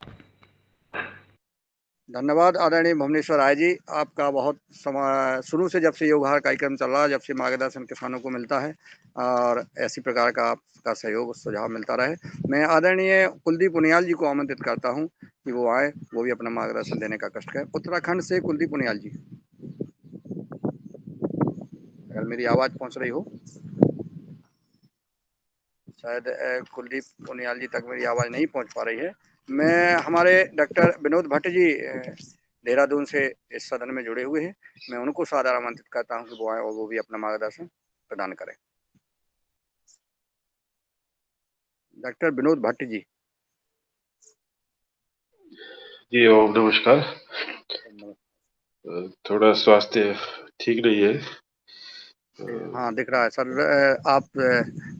Speaker 4: धन्यवाद आदरणीय भुवनेश्वर राय जी, आपका बहुत शुरू से जब से योग आहार कार्यक्रम चल रहा है, जब से मार्गदर्शन किसानों को मिलता है और ऐसी प्रकार का आपका सहयोग सुझाव मिलता रहे। मैं आदरणीय कुलदीप उनियाल जी को आमंत्रित करता हूं कि वो आए, वो भी अपना मार्गदर्शन देने का कष्ट करें। उत्तराखंड से कुलदीप उनियाल जी, अगर मेरी आवाज़ पहुंच रही हो। शायद कुलदीप उनियाल जी तक मेरी आवाज़ नहीं पहुंच पा रही है। मैं हमारे डॉक्टर विनोद भट्ट जी देहरादून से इस सदन में जुड़े हुए हैं, मैं उनको सादर आमंत्रित करता हूं कि वो आए और वो भी अपना मार्गदर्शन प्रदान करें। डॉक्टर विनोद भट्ट जी।
Speaker 8: जी ओम नमस्कार। थोड़ा स्वास्थ्य ठीक नहीं है।
Speaker 4: हाँ, दिख रहा है सर। आप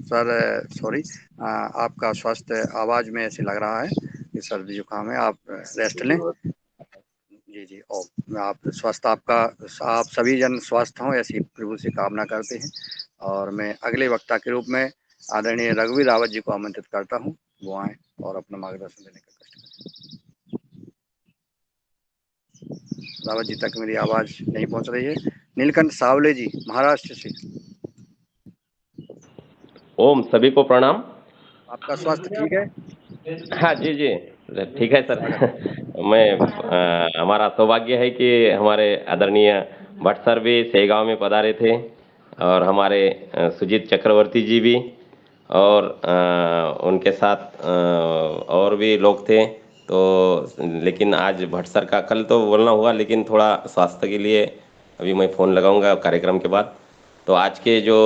Speaker 4: सर सॉरी, आपका स्वास्थ्य आवाज़ में ऐसे लग रहा है कि सर्दी जुकाम है, आप रेस्ट लें। जी जी, और आप स्वस्थ, आपका आप सभी जन स्वस्थ हों ऐसी प्रभु से कामना करते हैं। और मैं अगले वक्ता के रूप में आदरणीय रघुवीर रावत जी को आमंत्रित करता हूं, वो आए और अपना मार्गदर्शन देने का कष्ट करें। रावत जी तक मेरी आवाज़ नहीं पहुंच रही है। नीलकंठ सावले जी महाराष्ट्र से।
Speaker 9: ओम, सभी को प्रणाम।
Speaker 4: आपका स्वास्थ्य ठीक है?
Speaker 9: हाँ जी जी, ठीक है सर। मैं हमारा सौभाग्य है कि हमारे आदरणीय भट्ट सर भी सेगांव में पधारे थे और हमारे सुजीत चक्रवर्ती जी भी, और उनके साथ और भी लोग थे। तो लेकिन आज भट्ट सर का कल तो बोलना हुआ, लेकिन थोड़ा स्वास्थ्य के लिए अभी मैं फ़ोन लगाऊंगा कार्यक्रम के बाद। तो आज के जो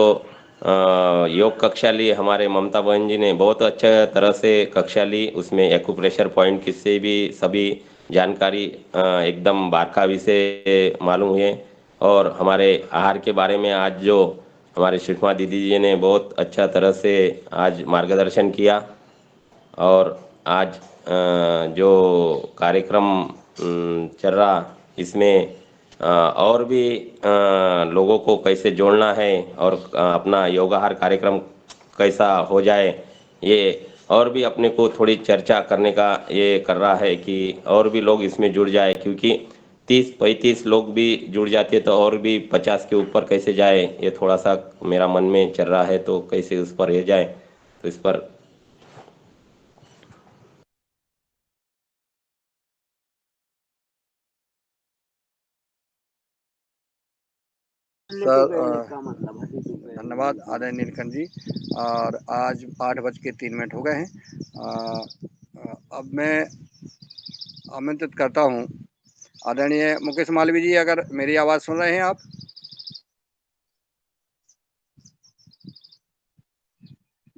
Speaker 9: योग कक्षा ली हमारे ममता बहन जी ने, बहुत अच्छे तरह से कक्षा ली। उसमें एक्यूप्रेशर पॉइंट किससे भी सभी जानकारी एकदम बारकावी से मालूम हुए। और हमारे आहार के बारे में आज जो हमारे सुषमा दीदी जी ने बहुत अच्छा तरह से आज मार्गदर्शन किया। और आज जो कार्यक्रम चल रहा, इसमें और भी लोगों को कैसे जोड़ना है और अपना योगाहार कार्यक्रम कैसा हो जाए, ये और भी अपने को थोड़ी चर्चा करने का ये कर रहा है कि और भी लोग इसमें जुड़ जाए। क्योंकि 30-35 लोग भी जुड़ जाते तो और भी 50 के ऊपर कैसे जाए, ये थोड़ा सा मेरा मन में चल रहा है। तो कैसे उस पर ये जाए, तो इस पर
Speaker 4: सर धन्यवाद आदरणीय नीलकंठ जी। और आज 8:03 हो गए हैं। अब मैं आमंत्रित करता हूं आदरणीय मुकेश मालवीय जी, अगर मेरी आवाज़ सुन रहे हैं आप।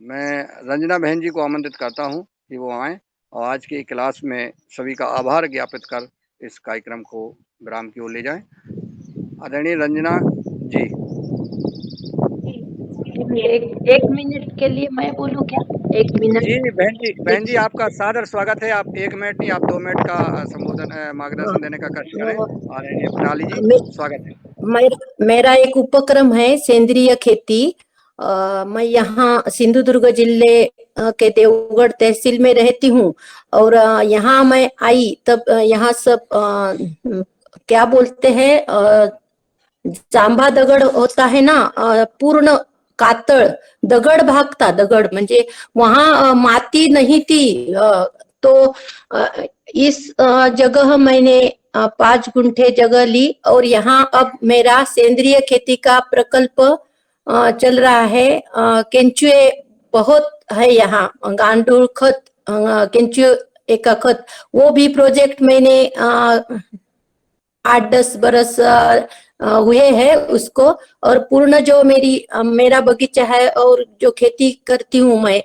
Speaker 4: मैं रंजना बहन जी को आमंत्रित करता हूं कि वो आएँ और आज की क्लास में सभी का आभार ज्ञापित कर इस कार्यक्रम को विराम की ओर ले जाएं। आदरणीय रंजना जी।
Speaker 10: एक मिनट के लिए मैं बोलूं क्या? 1 मिनट।
Speaker 4: जी बहन जी आपका सादर स्वागत है। आप 1 मिनट नहीं, आप 2 मिनट का संबोधन मार्गदर्शन देने का कष्ट करें। आदरणीय प्रणाली जी, स्वागत है।
Speaker 10: मेरा एक उपक्रम है सेंद्रिय खेती। मैं यहाँ सिंधुदुर्ग जिले के देवगढ़ तहसील में रहती हूँ और यहाँ मैं आई तब यहाँ सब क्या बोलते हैं, जांभा दगड होता है ना, पूर्ण कातळ दगड भाग था। दगड म्हणजे वहाँ माती नहीं थी। तो इस जगह मैंने 5 गुंठे जगह ली और यहाँ अब मेरा सेंद्रिय खेती का प्रकल्प चल रहा है। केंचुए बहुत है यहाँ, गांडूळ खत, केंचुए का खत, वो भी प्रोजेक्ट मैंने 8-10 बरस हुए हैं उसको। और पूर्ण जो मेरा बगीचा है और जो खेती करती हूँ मैं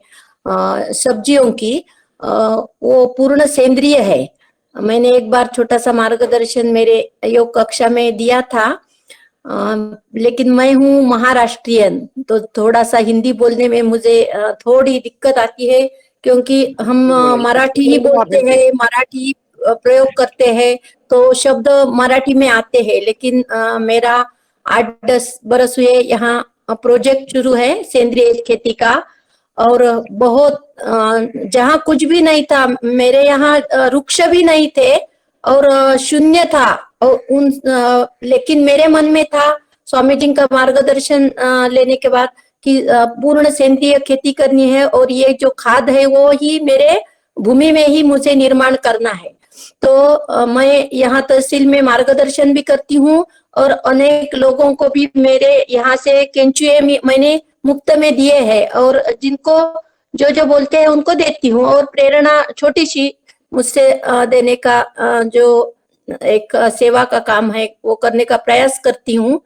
Speaker 10: सब्जियों की, वो पूर्ण सेंद्रिय है। मैंने एक बार छोटा सा मार्गदर्शन मेरे योग कक्षा में दिया था, लेकिन मैं हूँ महाराष्ट्रियन, तो थोड़ा सा हिंदी बोलने में मुझे थोड़ी दिक्कत आती है, क्योंकि हम मराठी ही बोलते हैं, मराठी प्रयोग करते हैं, तो शब्द मराठी में आते हैं। लेकिन मेरा 8-10 बरस हुए यहाँ प्रोजेक्ट शुरू है सेंद्रिय खेती का, और बहुत जहाँ कुछ भी नहीं था, मेरे यहाँ वृक्ष भी नहीं थे और शून्य था, और लेकिन मेरे मन में था स्वामी जी का मार्गदर्शन लेने के बाद कि पूर्ण सेंद्रिय खेती करनी है और ये जो खाद है वो ही मेरे भूमि में ही मुझे निर्माण करना है। तो मैं यहाँ तहसील में मार्गदर्शन भी करती हूँ और अनेक लोगों को भी मेरे यहाँ से केंचुए मैंने मुफ्त में दिए हैं, और जिनको जो जो बोलते हैं उनको देती हूँ, और प्रेरणा छोटी सी मुझसे देने का जो एक सेवा का काम है वो करने का प्रयास करती हूँ।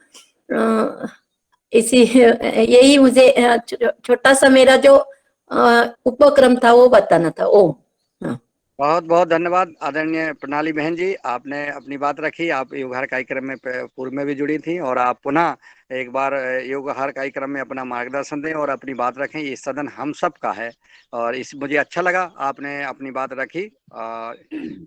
Speaker 10: इसी यही मुझे छोटा सा मेरा जो उपक्रम था वो बताना था।
Speaker 4: बहुत बहुत धन्यवाद आदरणीय प्रणाली बहन जी, आपने अपनी बात रखी। आप योगहार कार्यक्रम में पूर्व में भी जुड़ी थी और आप पुनः एक बार योगहार कार्यक्रम में अपना मार्गदर्शन दें और अपनी बात रखें। ये सदन हम सब का है और मुझे अच्छा लगा आपने अपनी बात रखी।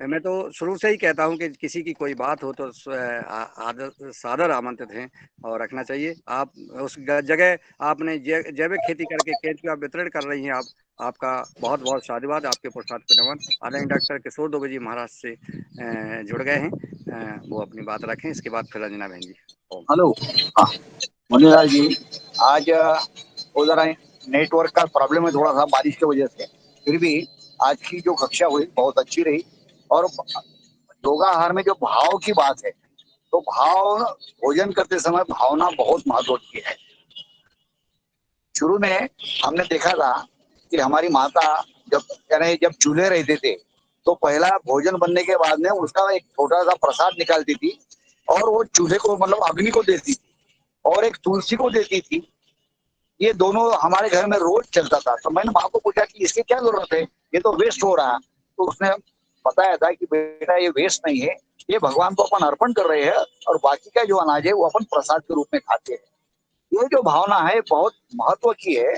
Speaker 4: मैं तो शुरू से ही कहता हूं कि किसी की कोई बात हो तो सादर आमंत्रित हैं और रखना चाहिए। आप उस जगह आपने जैविक खेती करके केंचुआ वितरण कर रही हैं, आपका बहुत बहुत साधुवाद, आपके पुरस्कार पे नमन। आदरणीय डॉक्टर किशोर दुबे जी महाराष्ट्र से जुड़ गए हैं, वो अपनी बात रखें। इसके बाद फिर रंजना बहन जी।
Speaker 11: हेलो, हाँ मुनीलाल जी, आज वो जरा नेटवर्क का प्रॉब्लम है थोड़ा सा बारिश की वजह से, फिर भी आज की जो कक्षा हुई बहुत अच्छी रही। और योगाहार में जो भाव की बात है, तो भाव भोजन करते समय भावना बहुत महत्व की है। शुरू में हमने देखा था कि हमारी माता जब चूल्हे रहते थे तो पहला भोजन बनने के बाद में उसका एक छोटा सा प्रसाद निकालती थी और वो चूल्हे को मतलब अग्नि को देती थी और एक तुलसी को देती थी। ये दोनों हमारे घर में रोज चलता था। तो मैंने माँ को पूछा कि इसकी क्या जरूरत है, ये तो वेस्ट हो रहा है। तो उसने बताया था कि बेटा ये वेस्ट नहीं है, ये भगवान को अपन अर्पण कर रहे हैं और बाकी का जो अनाज है वो अपन प्रसाद के रूप में खाते हैं। ये जो भावना है बहुत महत्व की है।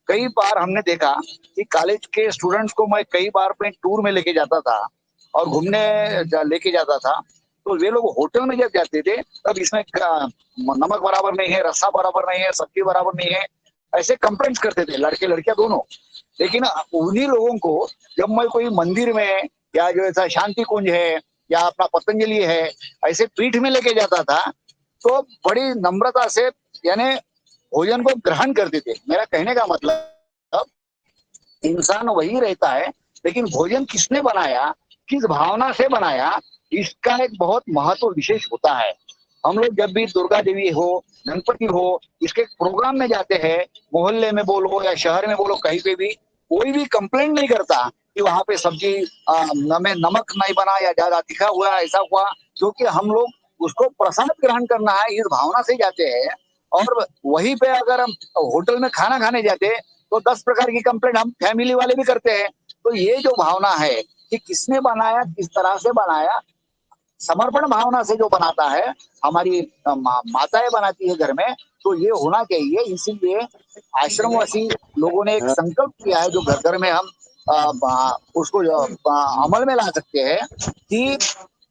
Speaker 11: कई बार हमने देखा कि कॉलेज के स्टूडेंट्स को मैं कई बार अपने टूर में लेके जाता था और घूमने लेके जाता था, तो वे लोग होटल में जब जाते थे तब इसमें नमक बराबर नहीं है, रस्सा बराबर नहीं है, सब्जी बराबर नहीं है, ऐसे कंप्लेंट्स करते थे लड़के लड़कियां दोनों। लेकिन उन्हीं लोगों को जब मैं कोई मंदिर में या जो ऐसा शांति कुंज है या अपना पतंजलि है ऐसे पीठ में लेके जाता था तो बड़ी नम्रता से यानी भोजन को ग्रहण करते थे। मेरा कहने का मतलब इंसान वही रहता है, लेकिन भोजन किसने बनाया, किस भावना से बनाया, इसका एक बहुत महत्व विशेष होता है। हम लोग जब भी दुर्गा देवी हो, गणपति हो, इसके प्रोग्राम में जाते हैं, मोहल्ले में बोलो या शहर में बोलो, कहीं पे भी कोई भी कंप्लेंट नहीं करता कि वहां पे सब्जी में नमक नहीं बना या ज्यादा तीखा हुआ, ऐसा हुआ, क्योंकि हम लोग उसको प्रसाद ग्रहण करना है इस भावना से जाते हैं। और वहीं पे अगर हम होटल में खाना खाने जाते तो 10 प्रकार की कंप्लेंट हम फैमिली वाले भी करते हैं। तो ये जो भावना है कि किसने बनाया, किस तरह से बनाया, समर्पण भावना से जो बनाता है, हमारी माताएं बनाती है घर में, तो ये होना चाहिए। इसीलिए आश्रमवासी लोगों ने एक संकल्प किया है जो घर घर में हम उसको अमल में ला सकते हैं कि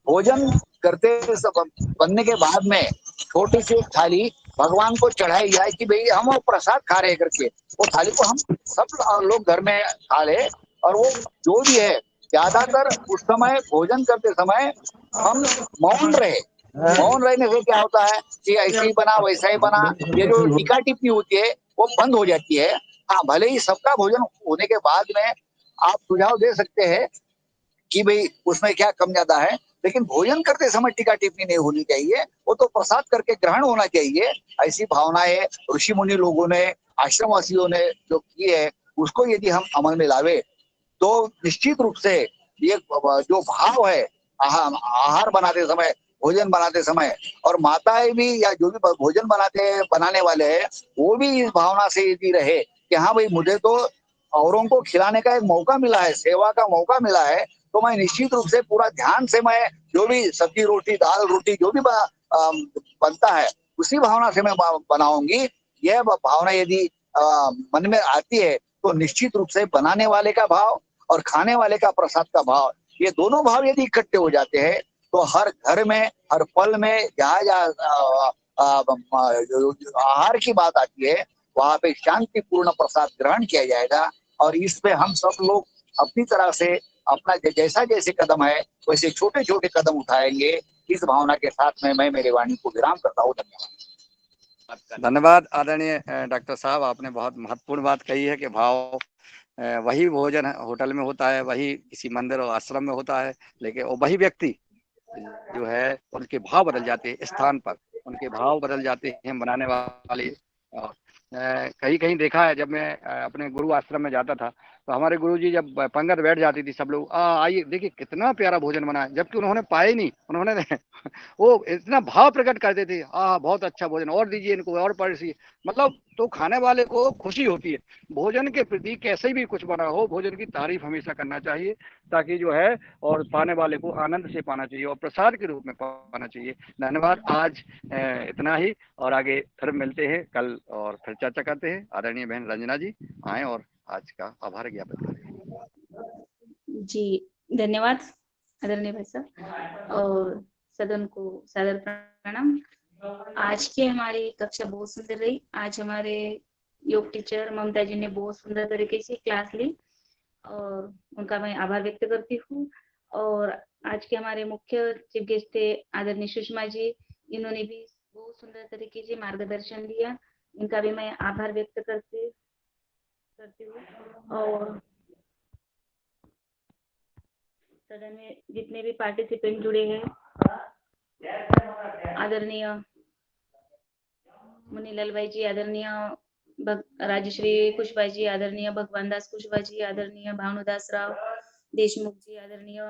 Speaker 11: भोजन करते सब बनने के बाद में छोटी सी एक थाली भगवान को चढ़ाई जाए कि भाई हम वो प्रसाद खा रहे करके, वो थाली को हम सब लोग घर में खा ले। और वो जो भी है, ज्यादातर उस समय भोजन करते समय हम मौन रहे। मौन रहने से क्या होता है कि ऐसे ही बना वैसा ही बना, ये जो टीका टिप्पणी होती है वो बंद हो जाती है। हाँ, भले ही सबका भोजन होने के बाद में आप सुझाव दे सकते हैं कि भाई उसमें क्या कम ज्यादा है, लेकिन भोजन करते समय टीका टिप्पणी नहीं होनी चाहिए। वो तो प्रसाद करके ग्रहण होना चाहिए। ऐसी भावनाएं ऋषि मुनि लोगों ने, आश्रमवासियों ने जो की है, उसको यदि हम अमल में लावे तो निश्चित रूप से ये जो भाव है आहार बनाते समय, भोजन बनाते समय, और माताएं भी या जो भी भोजन बनाने वाले हैं वो भी इस भावना से यदि रहे कि हाँ भाई मुझे तो औरों को खिलाने का एक मौका मिला है, सेवा का मौका मिला है, तो मैं निश्चित रूप से पूरा ध्यान से मैं जो भी सब्जी रोटी दाल रोटी जो भी बनता है उसी भावना से मैं बनाऊंगी। यह भावना यदि मन में आती है तो निश्चित रूप से बनाने वाले का भाव और खाने वाले का प्रसाद का भाव, ये दोनों भाव यदि इकट्ठे हो जाते हैं तो हर घर में, हर पल में जहाँ आहार की बात आती है वहां पे शांतिपूर्ण प्रसाद ग्रहण किया जाएगा। और इस पे हम सब लोग अपनी तरह से अपना जैसा जैसे कदम है वैसे छोटे छोटे कदम उठाएंगे। इस भावना के साथ में मैं मेरी वाणी को विराम करता हूँ। धन्यवाद।
Speaker 4: धन्यवाद आदरणीय डॉक्टर साहब, आपने बहुत महत्वपूर्ण बात कही है कि भाव वही भोजन होटल में होता है, वही किसी मंदिर और आश्रम में होता है, लेकिन वही व्यक्ति जो है उनके भाव बदल जाते हैं, स्थान पर उनके भाव बदल जाते हैं बनाने वाले। कहीं कहीं देखा है, जब मैं अपने गुरु आश्रम में जाता था तो हमारे गुरुजी जब पंगत बैठ जाती थी, सब लोग आइए देखिए कितना प्यारा भोजन बना है, जबकि उन्होंने पाए नहीं, उन्होंने वो इतना भाव प्रकट करते थे, बहुत अच्छा भोजन और दीजिए इनको और परोसिए। मतलब तो खाने वाले को खुशी होती है। भोजन के प्रति कैसे भी कुछ बना हो, भोजन की तारीफ हमेशा करना चाहिए, ताकि जो है और पाने वाले को आनंद से पाना चाहिए और प्रसाद के रूप में पाना चाहिए। धन्यवाद। आज इतना ही, और आगे फिर मिलते हैं कल और फिर चर्चा करते हैं। आदरणीय बहन रंजना जी आए और आज का आभार ज्ञापित करें।
Speaker 12: जी धन्यवाद आदरणीय भाई साहब, और सदन को सादर प्रणाम। आज की हमारी कक्षा बहुत सुंदर रही। आज हमारे योग टीचर ममता जी ने बहुत सुंदर तरीके से क्लास ली और उनका मैं आभार व्यक्त करती हूँ। और आज के हमारे मुख्य चीफ गेस्ट थे आदरणीय सुषमा जी, इन्होंने भी बहुत सुंदर तरीके से मार्गदर्शन दिया, इनका भी मैं आभार व्यक्त करती हूँ। और सदन में जितने भी पार्टिसिपेंट जुड़े हैं, आदरणीय मुनीलाल भाई जी, आदरणीय राजश्री कुशवाहा जी, आदरणीय भगवान दास कुशवाहा जी, आदरणीय भानुदास राव देशमुख जी, आदरणीय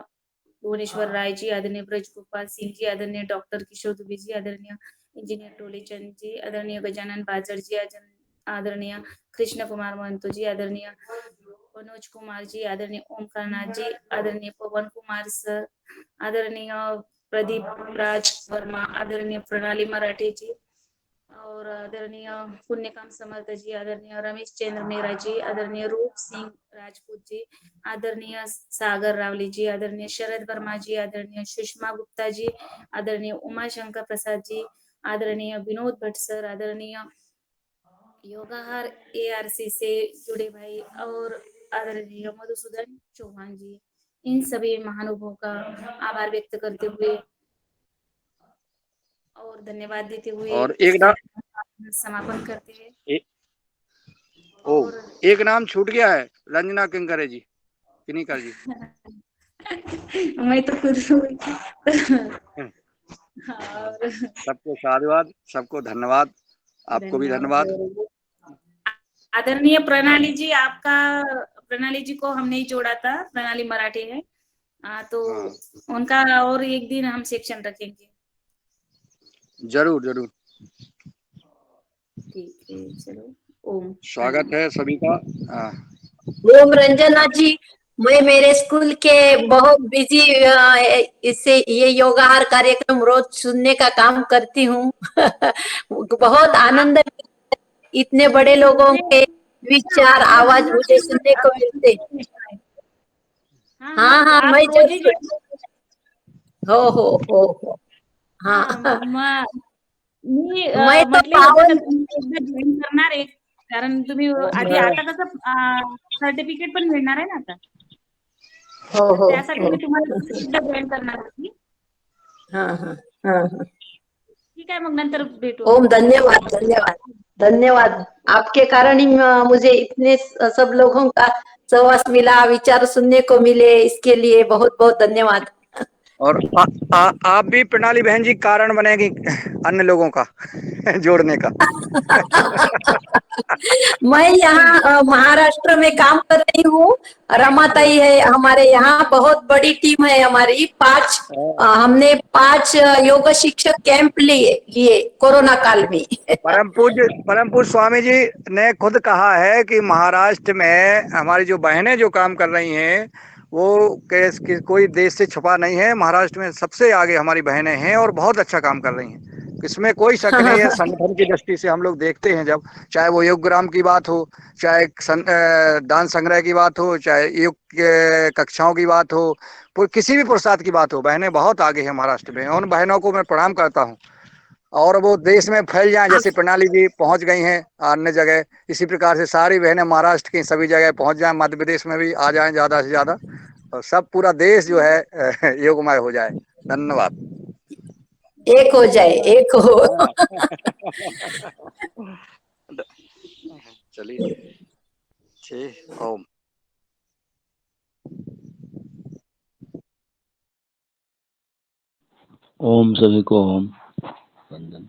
Speaker 12: भुवनेश्वर राय जी, आदरणीय ब्रज गोपाल सिंह जी, आदरणीय डॉक्टर किशोर दुबे जी, आदरणीय इंजीनियर टोलेचंद जी, आदरणीय गजानन बाजर जी, आदरणीय कृष्ण कुमार महंतो जी, आदरणीय मनोज कुमार जी, आदरणीय ओमकार नाथ जी, आदरणीय पवन कुमार सर, आदरणीय प्रदीप राज वर्मा, आदरणीय प्रणाली मराठे जी, और आदरणीय पुण्यकाम समर्थ जी, आदरणीय रमेश चंद्र मेहरा जी, आदरणीय रूप सिंह राजपूत जी, आदरणीय सागर रावली जी, आदरणीय शरद वर्मा जी, आदरणीय सुषमा गुप्ता जी, आदरणीय उमा शंकर प्रसाद जी, आदरणीय विनोद भट्ट सर, आदरणीय योगाहार ARC से जुड़े भाई, और आदरणीय मधुसूदन चौहान जी, इन सभी महानुभावों का आभार व्यक्त करते हुए और धन्यवाद देते हुए
Speaker 4: और एक नाम
Speaker 12: समापन करते हैं।
Speaker 4: एक नाम छूट गया है, रंजना किंकरे जी, किनिकर जी।
Speaker 12: मैं तो खुद
Speaker 4: सबको साधुवाद, सबको धन्यवाद, आपको भी धन्यवाद।
Speaker 12: आदरणीय प्रणाली जी, आपका प्रणाली जी को हम नहीं जोड़ा था, प्रणाली मराठी है, तो उनका और एक दिन हम सेक्शन रखेंगे।
Speaker 4: जरूर जरूर,
Speaker 12: ठीक है, चलो ओम।
Speaker 4: स्वागत है सभी का।
Speaker 10: ओम रंजना जी, मैं मेरे स्कूल के बहुत बिजी इससे ये योगाहार कार्यक्रम रोज सुनने का काम करती हूँ। बहुत आनंद, इतने बड़े लोगों के विचार आवाज मुझे सुनने को मिलते। हाँ, मैं जरूर। हो। हाँ
Speaker 12: मी
Speaker 10: मैं तो
Speaker 12: म्हटले होते का
Speaker 10: पावन
Speaker 12: तुम्ही एकदा जॉईन करणार आहे कारण तुम्ही आधी आता कसं सर्टिफिकेट पण मिळणार आहे ना आता
Speaker 10: हो
Speaker 12: तर
Speaker 10: हो
Speaker 12: त्यासाठी
Speaker 10: हो
Speaker 12: मी तुम्हाला एकदा जॉईन करणार होती
Speaker 10: हाँ हाँ हाँ हाँ
Speaker 12: ठीक आहे मग नंतर भेटू
Speaker 10: ओम
Speaker 12: आपण
Speaker 10: धन्यवाद धन्यवाद धन्यवाद आपके कारण ही मुझे इतने सब लोगों का सहवास मिला विचार सुनने को मिले इसके लिए बहुत बहुत धन्यवाद
Speaker 4: और आप भी प्रणाली बहन जी कारण बनेगी अन्य लोगों का जोड़ने का
Speaker 10: मैं यहाँ महाराष्ट्र में काम कर रही हूँ रमाताई है हमारे यहाँ बहुत बड़ी टीम है हमारी हमने 5 योग शिक्षक कैंप लिए कोरोना काल में
Speaker 4: परम पूज्य स्वामी जी ने खुद कहा है कि महाराष्ट्र में हमारी जो बहनें जो काम कर रही हैं वो कोई देश से छुपा नहीं है महाराष्ट्र में सबसे आगे हमारी बहनें हैं और बहुत अच्छा काम कर रही हैं इसमें कोई शक नहीं है संगठन की दृष्टि से हम लोग देखते हैं जब चाहे वो योगग्राम की बात हो चाहे दान संग्रह की बात हो चाहे योग कक्षाओं की बात हो किसी भी प्रसाद की बात हो बहनें बहुत आगे हैं महाराष्ट्र में उन बहनों को मैं प्रणाम करता हूँ और वो देश में फैल जाएं जैसे प्रणाली जी पहुंच गई हैं अन्य जगह इसी प्रकार से सारी बहनें महाराष्ट्र की सभी जगह पहुंच जाएं मध्य प्रदेश में भी आ जाएं ज़्यादा से ज़्यादा और सब पूरा देश जो है योगमय हो जाए धन्यवाद
Speaker 10: एक हो जाए एक हो
Speaker 4: चलिए ठीक ओम
Speaker 13: ओम सभी को ओम वंदन